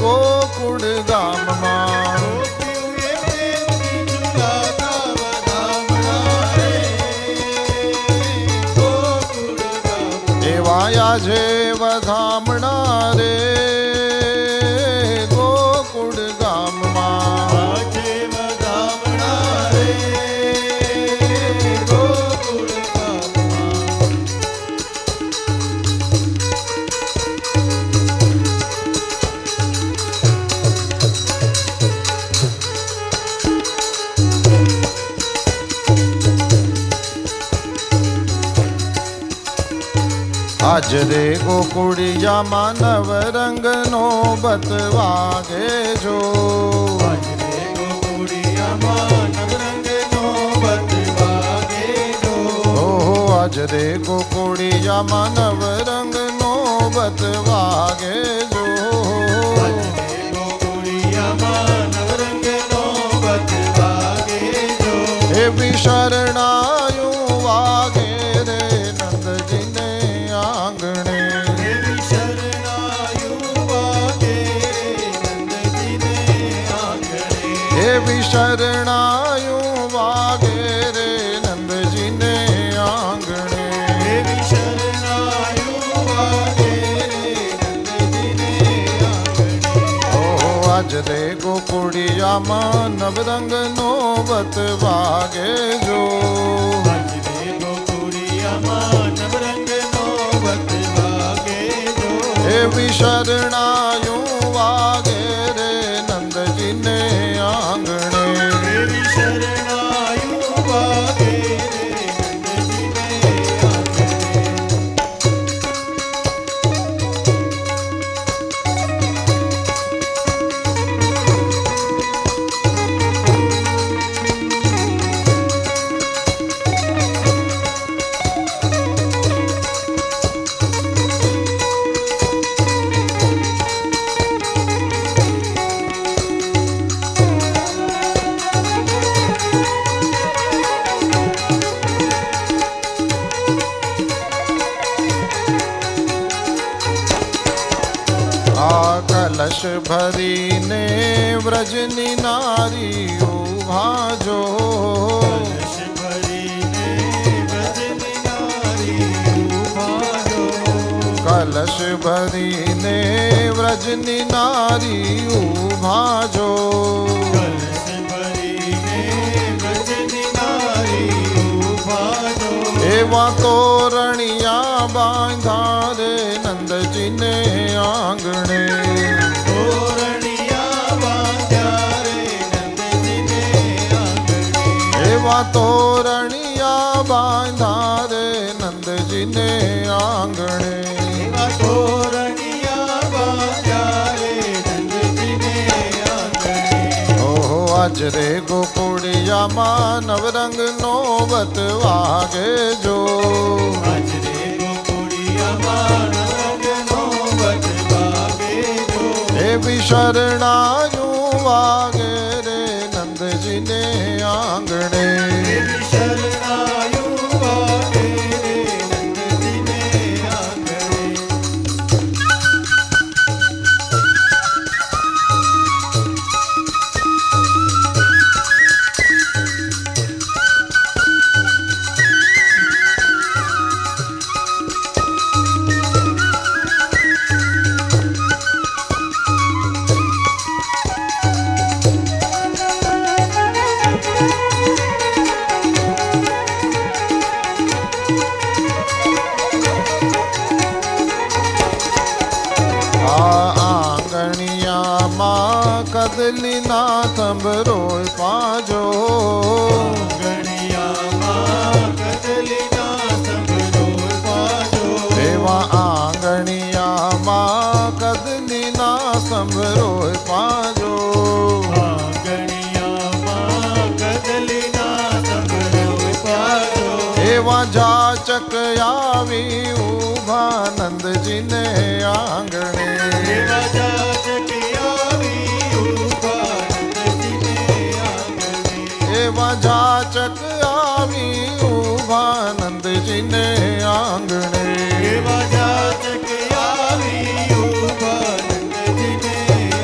ગોકુળ ગામમાં ગોપીઓએ પ્રેમથી ઝુલાવ્યા વધામણા રે ગોકુળ ગામમાં. એવા યાજે વધામણા રે ગોકુળ ગામમાં આજે વધામણા રે ગોકુળ ગામમાં. આજ રે ગોકુળિયા માનવ રંગનો બતવાગે જો આજે ગોકુળિયામાં નવરંગનો બતવાગે જો. ઓહો આજ રે ગોકુળિયા માનવ રંગનો બતવાગે જો આજે ગોકુળિયામાં નવરંગનો બતવાગે જો. એવી શરણાયું વાગે રે નંદજીને આંગણે એવી શરણાયું વાગે નંદજીને આંગણે. એવી શરણાયું વાગે રે નંદજીને આંગણે એવી શરણાયું વાગે નંદજીને આંગણે. ઓહો આજ રે ગોકુળિયામાં નવરંગનો બતવાગે જો આજે ગોકુળિયામાં નવરંગનો બતવાગે જો. એવી શરણાયું વાગે રે નંદજીને આંગણે એવી શરણાયું વાગે નંદજીને આંગણે. કલશ ભરીને વ્રજની નારીઓ ભાજો કલશ ભરીને વ્રજની નારીઓ ભાજો. કલશ ભરીને વ્રજની નારીઓ ભાજો કલશ ભરીને વ્રજની નારીઓ ભાજો. એવા તોરણિયા બાંધા રે નંદજીને આંગણે એવા તોરણિયા બાંધા રે નંદજીને આંગણે. એવા તોરણિયા બાંધ્યા રે નંદજીને આંગણે. ઓહો આજ રે ગોકુળિયામાં નવરંગનો વત વાગે જો. આજ રે ગોકુળિયામાં નવરંગનો વત વાગે જો. એવી શરણાયું વાગે રે નંદજીને આંગણે. એવી શરણાયું વાગે રે નંદજીને આંગણે. કદલીના થંભરોય પાજો. આંગણિયામાં કદલીના થંભરોય પાજો. એવા આંગણિયામાં કદલીના થંભરોય પાજો. આંગણિયામાં કદલીના થંભરોય પાજો. એવા જાચક આવી ઉભા નંદજીને આંગણે. એવા જાચક આવી ઊભા નંદજીને આંગણે. એવા જાચક આવી ઉભા નંદજીને આંગણે. એવા જાચક આવી ઊભા નંદજીને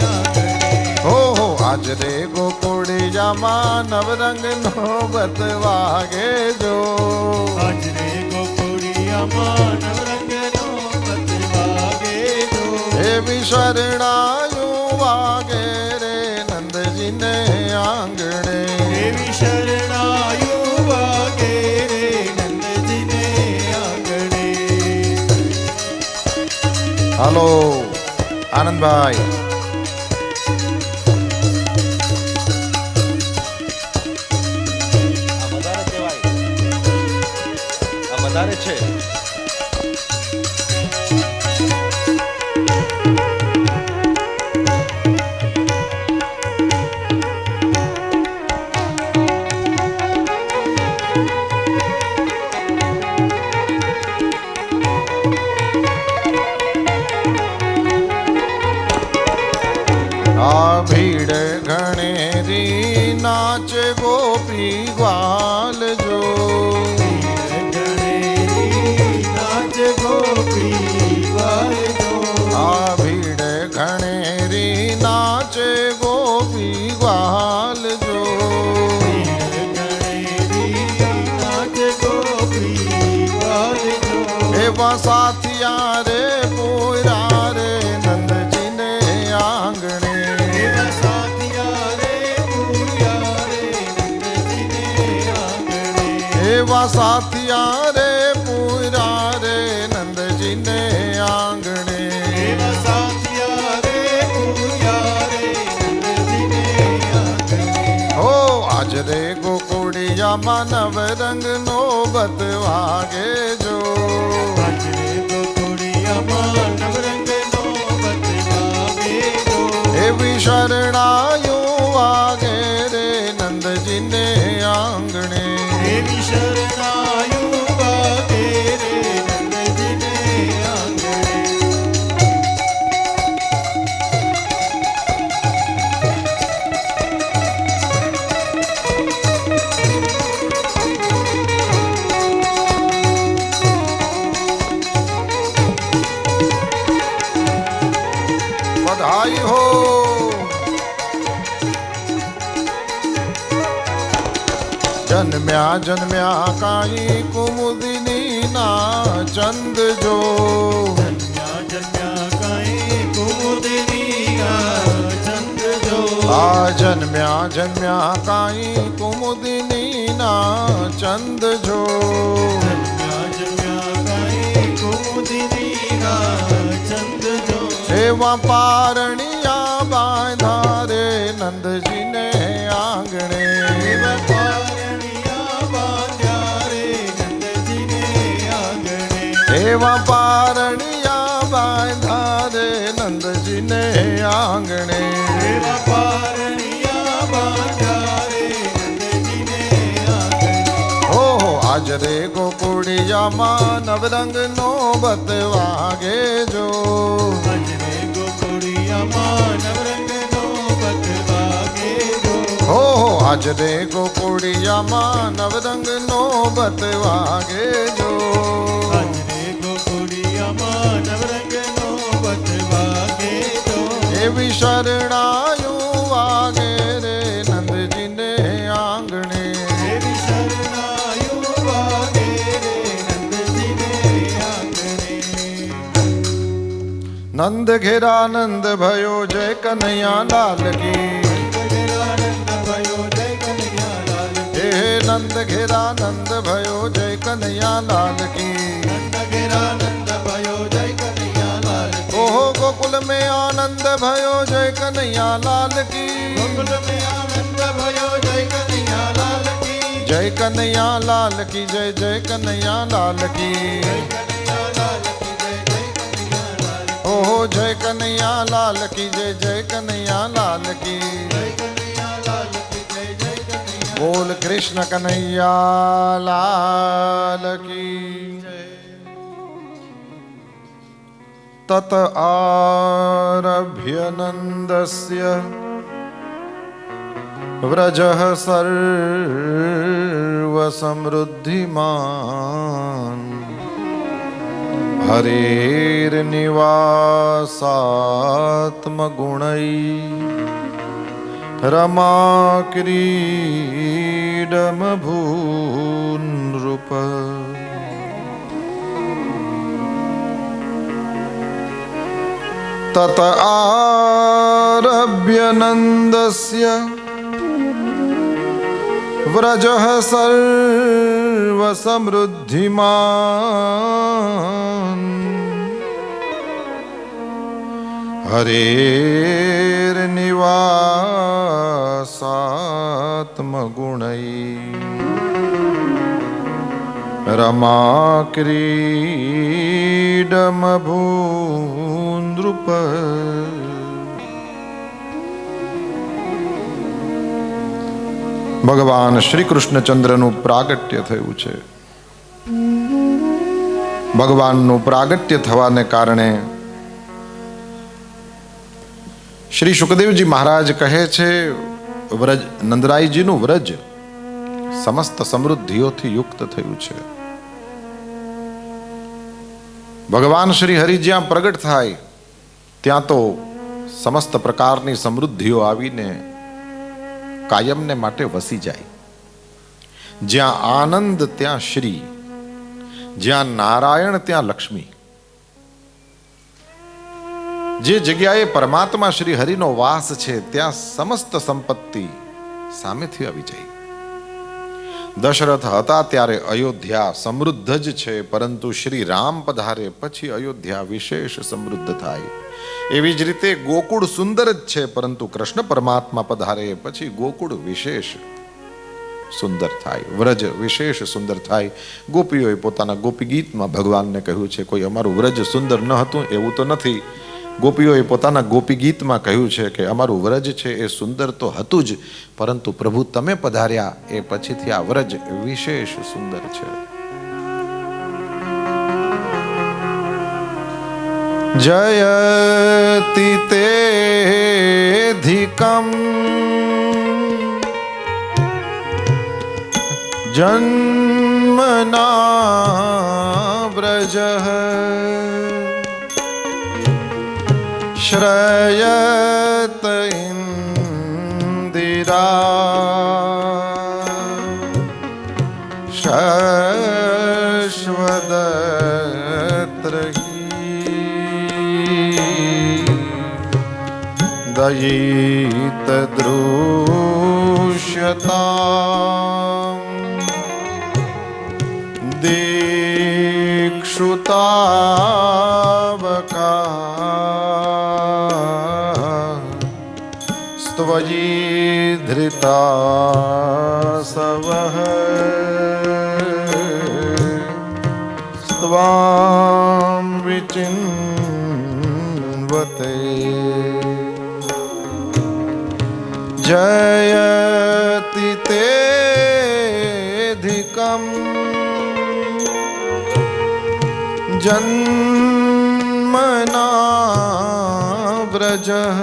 આંગણે. હો આજ રે ગોકુળિયામાં નવરંગનો બત વાગે જો. આજ રે ગોકુળિયામાં નવરંગનો બત વાગે જો. એવી શરણાયું વાગે રે નંદજીને આંગણે. એવી શરણાયું વાગે રે નંદજીને આંગણે. હાલો આનંદભાઈ. વધારે છે. આ ભીડ ઘણેરી નાચે ગોપી ગ્વાલ જો. નાચ ગોપી વાજો. આ ભીડ ઘણેરી નાચે ગોપી ગ્વાલ જો. નાચ ગોપી વાજો. એવા સાથિયા રે પૂરા રે નંદજીને આંગણે. એવા સાથિયા રે પૂર્યા રે નંદજીને આંગણે. એવા સાથિયા રે પૂરા રે નંદજીને આંગણે. એવા સાથિયા રે પૂર્યા રે નંદજીને આંગણે. હો આજ રે ગોકુળિયામાં નવરંગનો બત વાગે જો. આજ રે ગોકુળિયામાં નવરંગનો બત વાગે જો. એવી શરણાયું વાગે રે નંદજીને આંગણે. એવી શરણાયું વાગે રે નંદજીને આંગણે. બધાઈ હો. જન્મ્યા જન્મ્યા કાઈ કુમુદિની ના ચંદ જો. જન્મ્યા જન્મ્યા કાંઈ કુમુદિની આ ચંદ જો. આ જન્મ્યા જન્મ્યા કાઈ કુમુદિની ના ચંદ જો. જન્મ્યા જન્મ્યા કાંઈ કુમુદિની આ ચંદ જો. એવા પારણિયા બાંધા રે નંદજીને આંગણે. એવા પારણિયા એવા પારણિયા બાંધા રે નંદજીને આંગણે. એવા પારણિયા બાંધ્યા રે નંદજીને આંગણે. ઓહો આજ રે ગોકુળિયામાં નવરંગનો બતવાગે જો. આજરે ગોકુળિયામાં નવરંગનો બતવાગે જો. ઓહો આજ રે ગોકુળિયામાં નવરંગનો બતવાગે જો. આજરે ગોકુળિયામાં નવરંગનો બતવાગે જો. એવી શરણાયું વાગે રે નંદજીને આંગણે. એવી શરણાયું વાગે રે નંદજીને આંગણે. નંદ ઘેરાનંદ ભયો જય કનૈયા લાલ કી. ગજરાનંદ ભયો જય કનૈયાલાલ હે નંદ ઘેરાનંદ ભયો જય કનૈયા લાલ કી. નંદ ઘેરાનંદ ભયો જય કનૈયાલાલ ઓહો ગોકુલ में આનંદ ભયો જય કનૈયા લાલ કી. ગોકુલ में આનંદ ભયો જય કનૈયાલાલ કી. જય કનૈયા લાલ કી જય જય કનૈયા લાલ કી. કનૈયાલાલ કી જય જય કનૈયાલાલ ઓહો જય કનૈયા લાલ કી જય જય કનૈયા લાલ કી. જય કનૈયાલાલ કી જય જય કનૈયા. બોલ કૃષ્ણ કનૈયા લાલ કી. તત આરભ્ય નંદસ્ય વ્રજઃ સર્વ સમૃદ્ધિમાન. હરેર નિવાસાત્મગુણૈ રમા ક્રીડમ ભૂનૃપ. તત આરભ્ય નંદસ્ય વ્રજઃ સર્વ સમૃદ્ધિમાન. હરેર નિવાસાત્મગુણૈ રમા ક્રીડમ ભૂનૃપ. ભગવાન શ્રી કૃષ્ણચંદ્રનું પ્રાગટ્ય થયું છે. ભગવાનનું પ્રાગટ્ય થવાને કારણે શ્રી સુખદેવજી મહારાજ કહે છે વ્રજ નંદરાયજીનું વ્રજ સમસ્ત સમૃદ્ધિઓથી યુક્ત થયું છે. ભગવાન શ્રી હરિ જ્યાં પ્રગટ થાય ત્યાં તો સમસ્ત પ્રકારની સમૃદ્ધિઓ આવીને કાયમને માટે વસી જાય. જ્યાં આનંદ ત્યાં શ્રી, જ્યાં નારાયણ ત્યાં લક્ષ્મી. જે જગ્યાએ પરમાત્મા શ્રી હરિનો વાસ છે ત્યાં સમસ્ત સંપત્તિ સામેથી આવી જાય. દશરથ હતા ત્યારે અયોધ્યા સમૃદ્ધ જ છે, પરંતુ શ્રી રામ પધારે પછી અયોધ્યા વિશેષ સમૃદ્ધ થાય. એવી જ રીતે ગોકુળ સુંદર જ છે, પરંતુ કૃષ્ણ પરમાત્મા પધારે પછી ગોકુળ વિશેષ સુંદર થાય, વ્રજ વિશેષ સુંદર થાય. ગોપીઓએ પોતાના ગોપી ગીતમાં ભગવાનને કહ્યું છે, કોઈ અમારું વ્રજ સુંદર ન હતું એવું તો નથી. ગોપીઓએ પોતાના ગોપી ગીતમાં કહ્યું છે કે અમારું વ્રજ છે એ સુંદર તો હતું જ, પરંતુ પ્રભુ તમે પધાર્યા એ પછીથી આ વ્રજ વિશેષ સુંદર છે. જયતિ તેધિકમ જન્મના વ્રજ શ્રયત ઇન્દિરા શશ્વદત્રહી દયિત દૃશ્યતા દીક્ષુતાવકા સ્ત્વયી ધૃતા સવઃ સ્ત્વા विचिन्वते जयति तेऽधिकम् जन्मना व्रजः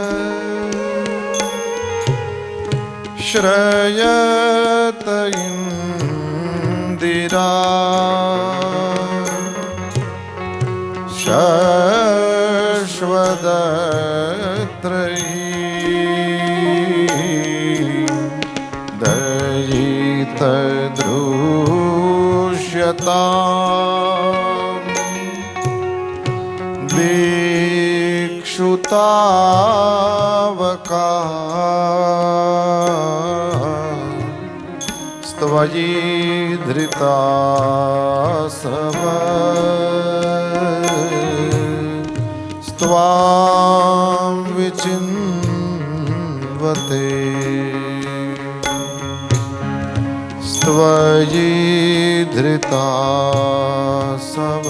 श्रयत इन्दिरा शश्वदत्रयी दयितदृश्यता दीक्षुतावका त्वयि धृता सव स्वां विचिन्वते त्वयि धृता सव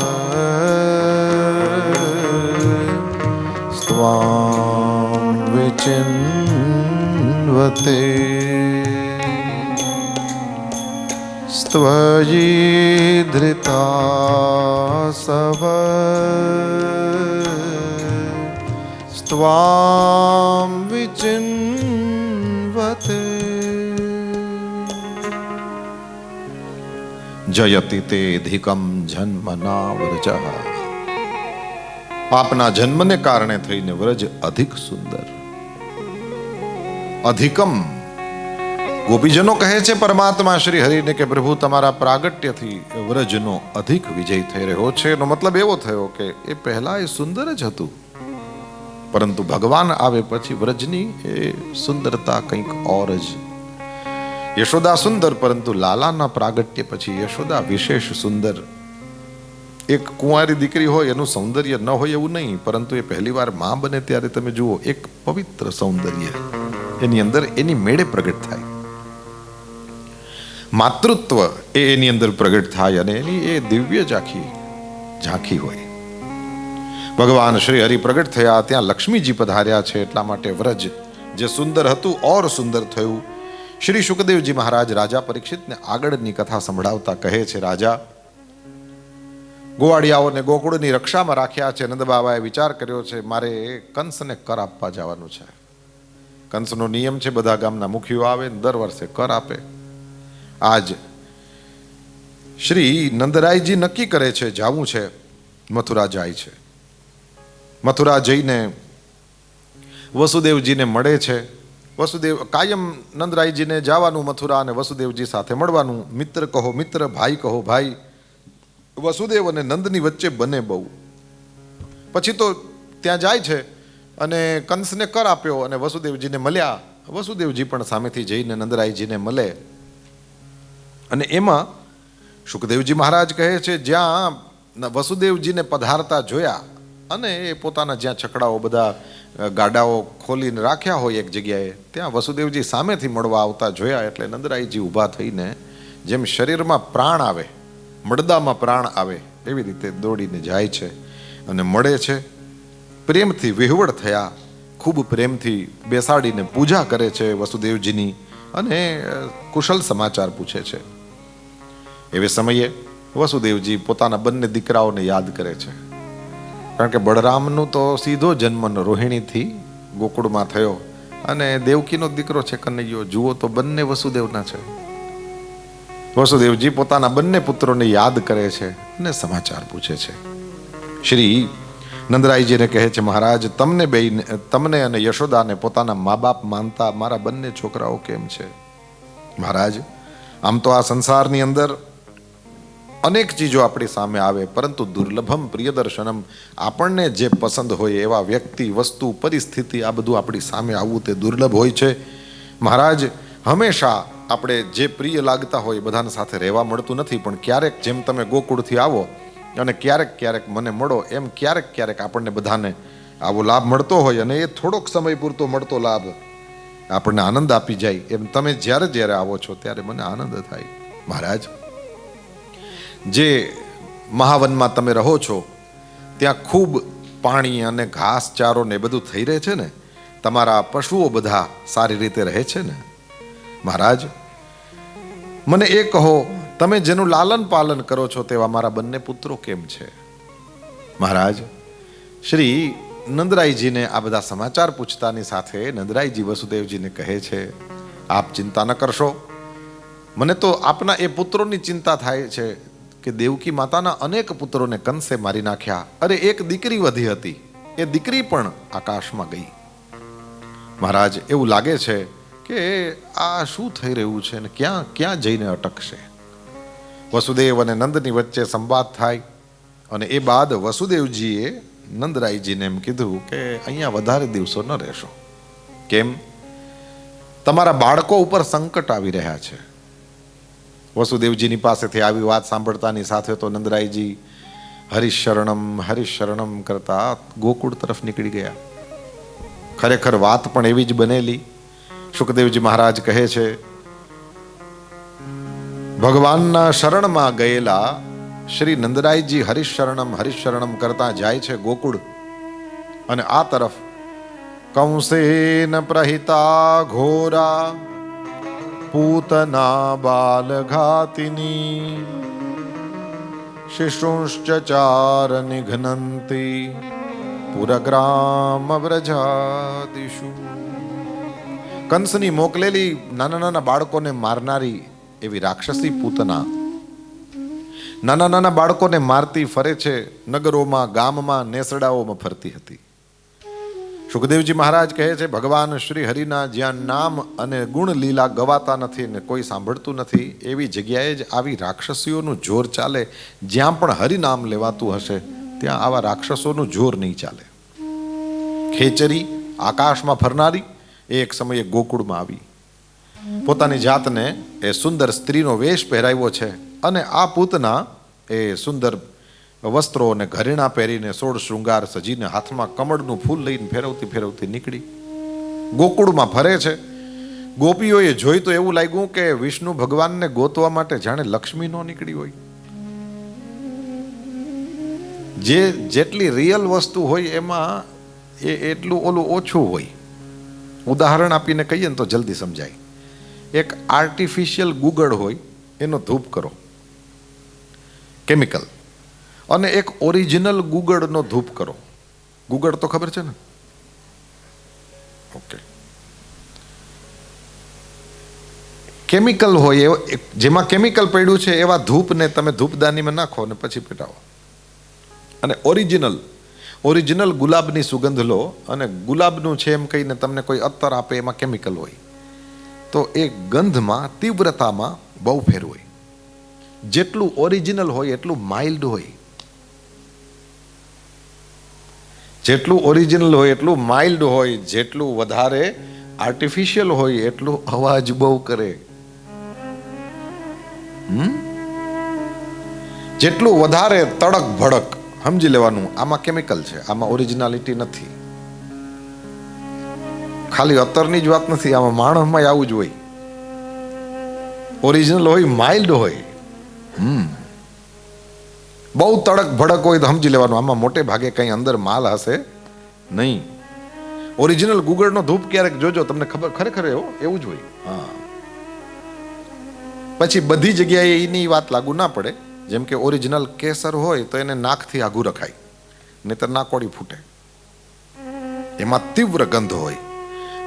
स्वां विचिन्वते त्वयि धृता सव स्वां विचिन्वते जयति तेऽधिकं जन्मना व्रजः આપના જન્મને કારણે થઈને વ્રજ અધિક સુંદર. અધિકમ ગોપીજનો કહે છે પરમાત્મા શ્રી હરિને કે પ્રભુ તમારા પ્રાગટ્યથી વ્રજનો અધિક વિજય થઈ રહ્યો છે. એનો મતલબ એવો થયો કે એ પહેલા એ સુંદર જ હતું, પરંતુ ભગવાન આવે પછી વ્રજની એ સુંદરતા કંઈક ઓર જ. યશોદા સુંદર, પરંતુ લાલાના પ્રાગટ્ય પછી યશોદા વિશેષ સુંદર. એક કુંવારી દીકરી હોય એનું સૌંદર્ય ન હોય એવું નહીં, પરંતુ એ પહેલી વાર માં બને ત્યારે તમે જુઓ એક પવિત્ર સૌંદર્ય એની અંદર એની મેળે પ્રગટ થાય. માતૃત્વ એની અંદર પ્રગટ થાય અને એની એ દિવ્ય ઝાંખી હોય. ભગવાન શ્રી હરિ પ્રગટ થયા ત્યાં લક્ષ્મીજી પધાર્યા છે, એટલા માટે વ્રજ જે સુંદર હતું ઓર સુંદર થયું. શ્રી શુકદેવજી મહારાજ રાજા પરીક્ષિતને આગળની કથા સંભળાવતા કહે છે, રાજા, ગોવાળિયાઓને ગોકુળની રક્ષામાં રાખ્યા છે. નંદ બાબાએ વિચાર કર્યો છે મારે કંસને કર આપવા જવાનું છે. કંસનો નિયમ છે બધા ગામના મુખીઓ આવે દર વર્ષે કર આપે. આજ શ્રી નંદરાયજી નક્કી કરે છે જાવું છે, મથુરા જાય છે. મથુરા જઈને વસુદેવજીને મળે છે. વસુદેવ કાયમ નંદરાયજીને જવાનું મથુરા અને વસુદેવજી સાથે મળવાનું. મિત્ર કહો મિત્ર, ભાઈ કહો ભાઈ. વસુદેવ અને નંદની વચ્ચે બને બહુ. પછી તો ત્યાં જાય છે અને કંસને કર આપ્યો અને વસુદેવજીને મળ્યા. વસુદેવજી પણ સામેથી જઈને નંદરાયજીને મળે અને એમાં શુકદેવજી મહારાજ કહે છે જ્યાં વસુદેવજીને પધારતા જોયા અને એ પોતાના જ્યાં છકડાઓ બધા ગાડાઓ ખોલીને રાખ્યા હોય એક જગ્યાએ, ત્યાં વસુદેવજી સામેથી મળવા આવતા જોયા. એટલે નંદરાયજી ઊભા થઈને જેમ શરીરમાં પ્રાણ આવે, મળદામાં પ્રાણ આવે એવી રીતે દોડીને જાય છે અને મળે છે. પ્રેમથી વિહવળ થયા, ખૂબ પ્રેમથી બેસાડીને પૂજા કરે છે વસુદેવજીની અને કુશલ સમાચાર પૂછે છે. એવે સમયે વસુદેવજી પોતાના બંને દીકરાઓને યાદ કરે છે, કારણ કે બળરામનું તો સીધો જન્મ રોહિણીથી ગોકુળમાં થયો અને દેવકીનો દીકરો છે કનૈયો. જુઓ તો બંને વસુદેવના છે. વસુદેવજી પોતાના બંને પુત્રોને યાદ કરે છે અને સમાચાર પૂછે છે. શ્રી નંદરાયજીને કહે છે, મહારાજ, તમને અને યશોદાને પોતાના મા બાપ માનતા મારા બંને છોકરાઓ કેમ છે? મહારાજ, આમ તો આ સંસારની અંદર અનેક ચીજો આપણી સામે આવે, પરંતુ દુર્લભમ પ્રિયદર્શનમ, આપણને જે પસંદ હોય એવા વ્યક્તિ, વસ્તુ, પરિસ્થિતિ, આ બધું આપણી સામે આવવું તે દુર્લભ હોય છે. મહારાજ, હંમેશા આપણે જે પ્રિય લાગતા હોય બધાના સાથે રહેવા મળતું નથી, પણ ક્યારેક જેમ તમે ગોકુળથી આવો અને ક્યારેક ક્યારેક મને મળો, એમ ક્યારેક ક્યારેક આપણને બધાને આવો લાભ મળતો હોય અને એ થોડોક સમય પૂરતો મળતો લાભ આપણને આનંદ આપી જાય. એમ તમે જ્યારે જ્યારે આવો છો ત્યારે મને આનંદ થાય. મહારાજ, જે મહાવનમાં તમે રહો છો ત્યાં ખૂબ પાણી અને ઘાસચારો ને બધું થઈ રહે છે ને, તમારા પશુઓ બધા સારી રીતે રહે છે ને? મહારાજ, મને એ કહો, તમે જેનું લાલન પાલન કરો છો તેવા મારા બંને પુત્રો કેમ છે? મહારાજ, શ્રી નંદરાયજીને આ બધા સમાચાર પૂછતાની સાથે નંદરાયજી વસુદેવજીને કહે છે, આપ ચિંતા ન કરશો. મને તો આપના એ પુત્રોની ચિંતા થાય છે કે દેવકી માતાના અનેક પુત્રોને કંસે મારી નાખ્યા. અરે, એક દીકરી વધી હતી, એ દીકરી પણ આકાશમાં ગઈ. મહારાજ, એવું લાગે છે કે આ શું થઈ રહ્યું છે ને ક્યાં ક્યાં જઈને અટકશે? વસુદેવ અને નંદની વચ્ચે સંવાદ થાય અને એ બાદ વસુદેવજીએ નંદરાયજીને એમ કીધું કે અહીંયા વધારે દિવસો ન રહેશો. કેમ? તમારા બાળકો ઉપર સંકટ આવી રહ્યા છે. વસુદેવજીની પાસેથી આવી વાત સાંભળતાની સાથે તો નંદરાયજી હરિશરણમ કરતા ગોકુળ તરફ નીકળી ગયા. ખરેખર વાત પણ એવી જ બનેલી. સુખદેવજી મહારાજ કહે છે, ભગવાનના શરણમાં ગયેલા શ્રી નંદરાયજી હરિશરણમ કરતા જાય છે ગોકુળ. અને આ તરફ કંસેન પ્રહિતા ઘોરા પૂતના બાલઘાતિની શિશુંશ્ચ ચાર નિઘ્નંતી પુરગ્રામ વ્રજાદિષુ. કંસની મોકલેલી નાના નાના બાળકોને મારનારી એવી રાક્ષસી પૂતના નાના નાના બાળકોને મારતી ફરે છે. નગરોમાં, ગામમાં, નેસડાઓમાં ફરતી હતી. સુખદેવજી મહારાજ કહે છે, ભગવાન શ્રી હરિના જ્યાં નામ અને ગુણ લીલા ગવાતા નથી ને કોઈ સાંભળતું નથી, એવી જગ્યાએ જ આવી રાક્ષસીઓનું જોર ચાલે. જ્યાં પણ હરિનામ લેવાતું હશે ત્યાં આવા રાક્ષસોનું જોર નહીં ચાલે. ખેચરી, આકાશમાં ફરનારી, એક સમયે ગોકુળમાં આવી. પોતાની જાતને એ સુંદર સ્ત્રીનો વેશ પહેરાવ્યો છે અને આ પૂતના એ સુંદર વસ્ત્રો અને ઘરેણા પહેરીને સોળ શૃંગાર સજીને હાથમાં કમળનું ફૂલ લઈને ફેરવતી ફેરવતી નીકળી ગોકુળમાં ફરે છે. ગોપીઓએ જોઈ તો એવું લાગ્યું કે વિષ્ણુ ભગવાનને ગોતવા માટે જાણે લક્ષ્મી નો નીકળી હોય. જેટલી રિયલ વસ્તુ હોય એમાં એટલું ઓલું ઓછું હોય. ઉદાહરણ આપીને કહીએ ને તો જલ્દી સમજાય. એક આર્ટિફિશિયલ ગુગળ હોય, એનો ધૂપ કરો, કેમિકલ, અને એક ઓરિજિનલ ગુગળનો ધૂપ કરો. ગુગળ તો ખબર છે ને? ઓકે. કેમિકલ હોય, જેમાં કેમિકલ પડ્યું છે એવા ધૂપને તમે ધૂપદાનીમાં નાખો અને પછી પેટાવો. અને ઓરિજિનલ ગુલાબની સુગંધ લો અને ગુલાબનું છે એમ કહીને તમને કોઈ અત્તર આપે, એમાં કેમિકલ હોય, તો એ ગંધમાં, તીવ્રતામાં બહુ ફેર હોય. જેટલું ઓરિજિનલ હોય એટલું માઇલ્ડ હોય. જેટલું ઓરિજિનલ હોય એટલું માઇલ્ડ હોય. જેટલું વધારે આર્ટિફિશિયલ હોય એટલું અવાજ બહુ કરે. જેટલું વધારે તડક ભડક, સમજી લેવાનું આમાં કેમિકલ છે, આમાં ઓરિજિનાલિટી નથી. ખાલી અત્તરની જ વાત નથી, આમાં માણસમાં આવું જ હોય. ઓરિજિનલ હોય, માઇલ્ડ હોય. બહુ તડક ભડક હોય તો સમજી લેવાનું આમાં મોટે ભાગે કઈ અંદર માલ હશે નહીં. ઓરિજિનલ ગુગળનો ધૂપ ક્યારેક જોજો, તમને ખબર ખરેખર એવું જ હોય. હા, પછી બધી જગ્યાએ એની વાત લાગુ ના પડે. જેમ કે ઓરિજિનલ કેસર હોય તો એને નાકથી આઘું રખાય, નહીતર નાકોડી ફૂટે. એમાં તીવ્ર ગંધ હોય.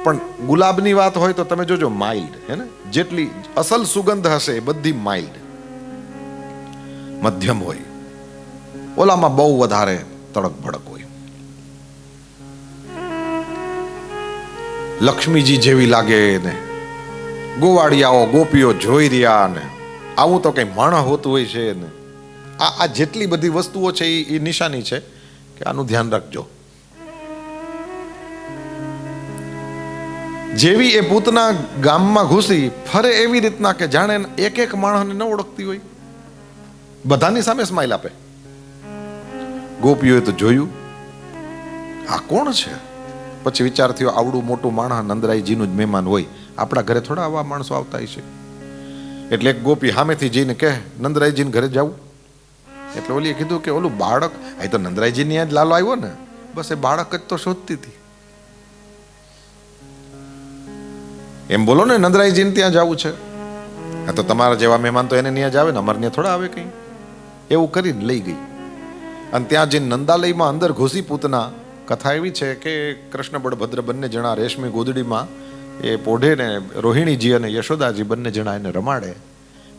પણ ગુલાબની વાત હોય તો તમે જોજો માઇલ્ડ, હે ને? જેટલી અસલ સુગંધ હશે એ બધી માઇલ્ડ, મધ્યમ હોય. ઓલામાં બહુ વધારે તડક ભડક હોય. લક્ષ્મીજી જેવી લાગે ને ગોવાળિયાઓ ગોપીઓ જોઈ રહ્યા ને આવું તો કઈ માણસ હોતું હોય છે ને. આ જેટલી બધી વસ્તુઓ છે એ નિશાની છે કે આનું ધ્યાન રાખજો. જેવી એ પૂતના ગામમાં ઘૂસી ફરે એવી રીતના કે જાણે એક એક માણસને ન ઓળખતી હોય, બધાની સામે સ્માઈલ આપે. ગોપીઓએ તો જોયું આ કોણ છે. પછી વિચાર થયો આવડું મોટું માણસ નંદરાયજીનું જ મહેમાન હોય, આપણા ઘરે થોડા આવા માણસો આવતા છે. એટલે એક ગોપી સામેથી જઈને કહે, નંદરાયજીને ઘરે જાવું? એટલે ઓલીએ કીધું કે ઓલું બાળક, આ તો નંદરાયજીની જ લાલો આવ્યો ને, બસ એ બાળક જ તો શોધતી હતી. એમ બોલો ને, નંદરાયજીને ત્યાં જવું છે, આ તો તમારા જેવા મહેમાન તો એને ત્યાં જ આવે ને, અમારે ત્યાં થોડા આવે કંઈ. એવું કરીને લઈ ગઈ અને ત્યાં જે નંદાલયમાં અંદર ઘૂસી પૂતના, કથા એવી છે કે કૃષ્ણ બળભદ્ર બંને જણા રેશમી ગોદડીમાં એ પોઢે ને રોહિણીજી અને યશોદાજી બંને જણા એને રમાડે.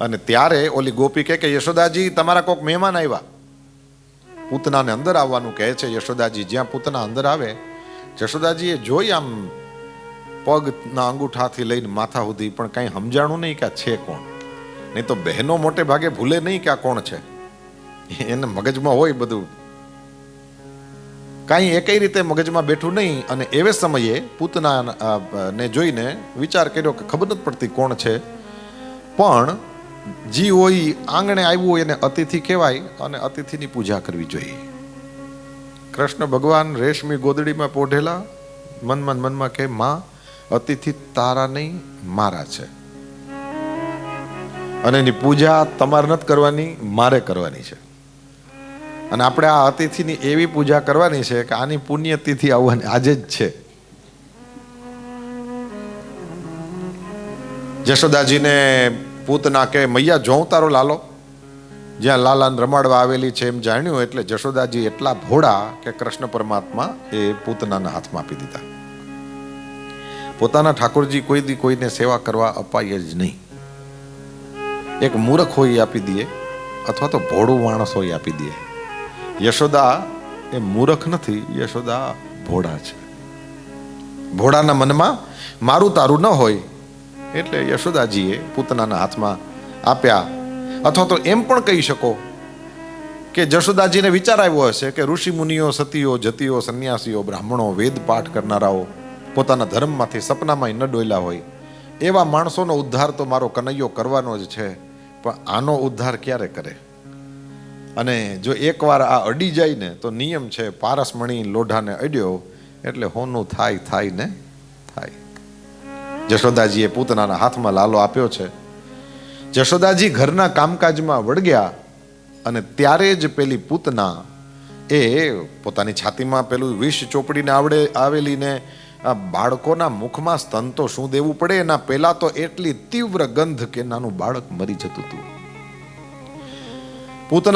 અને ત્યારે ઓલી ગોપી કે યશોદાજી તમારા કોઈક મહેમાન આવ્યા. પૂતનાને અંદર આવવાનું કહે છે યશોદાજી. જ્યાં પૂતના અંદર આવે, યશોદાજીએ જોઈ આમ પગના અંગૂઠાથી લઈને માથા સુધી, પણ કાંઈ સમજાણું નહીં કે આ છે કોણ. નહીં તો બહેનો મોટે ભાગે ભૂલે નહીં કે આ કોણ છે, એને મગજમાં હોય બધું, કાંઈ એકઈ રીતે મગજમાં બેઠું નહીં. અને એવે સમયે પૂતના ને જોઈને વિચાર કર્યો કે ખબર નથી પડતી કોણ છે, પણ જી હોય આંગણે આવ્યું હોય એને અતિથિ કહેવાય અને અતિથિની પૂજા કરવી જોઈએ. કૃષ્ણ ભગવાન રેશમી ગોદડીમાં પોઢેલા મનમાં કે માં, અતિથિ તારા નહીં મારા છે, અને એની પૂજા તમારે નથી કરવાની, મારે કરવાની છે. અને આપણે આ અતિથિની એવી પૂજા કરવાની છે કે આની પુણ્યતિથિ આવવાની આજે જ છે. યશોદાજીને પૂતના કે મૈયા જોઉં તારો લાલો, જ્યાં લાલાને રમાડવા આવેલી છે એમ જાણ્યું એટલે યશોદાજી એટલા ભોળા કે કૃષ્ણ પરમાત્મા એ પૂતનાના હાથમાં આપી દીધા. પોતાના ઠાકોરજી કોઈ દી કોઈને સેવા કરવા અપાય જ નહીં. એક મૂર્ખ હોય આપી દે, અથવા તો ભોળું માણસ હોય આપી દે. યશોદા એ મૂર્ખ નથી, યશોદા ભોળા છે. ભોળાના મનમાં મારું તારું ન હોય એટલે યશોદાજીએ પૂતનાના હાથમાં આપ્યા. અથવા તો એમ પણ કહી શકો કે યશોદાજીને વિચાર આવ્યો હશે કે ઋષિ મુનિઓ, સતીઓ, જતીઓ, સંન્યાસીઓ, બ્રાહ્મણો, વેદ પાઠ કરનારાઓ પોતાના ધર્મમાંથી સપનામાં ન ડોયલા હોય, એવા માણસોનો ઉદ્ધાર તો મારો કનૈયો કરવાનો જ છે, પણ આનો ઉદ્ધાર ક્યારે કરે? અને જો એકવાર આ અડી જાય ને તો નિયમ છે, પારસમણી લોઢાને અડ્યો એટલે હોનું થાય ને થાય. યશોદાજીએ પૂતનાના હાથમાં લાલો આપ્યો છે. યશોદાજી ઘરના કામકાજમાં વળગ્યા અને ત્યારે જ પેલી પૂતના એ પોતાની છાતીમાં પેલું વિષ ચોપડીને આવેલી ને બાળકોના મુખમાં સ્તન તો શું દેવું પડે, એના પહેલા તો એટલી તીવ્ર ગંધ કે નાનું બાળક મરી જતું હતું. પૂતના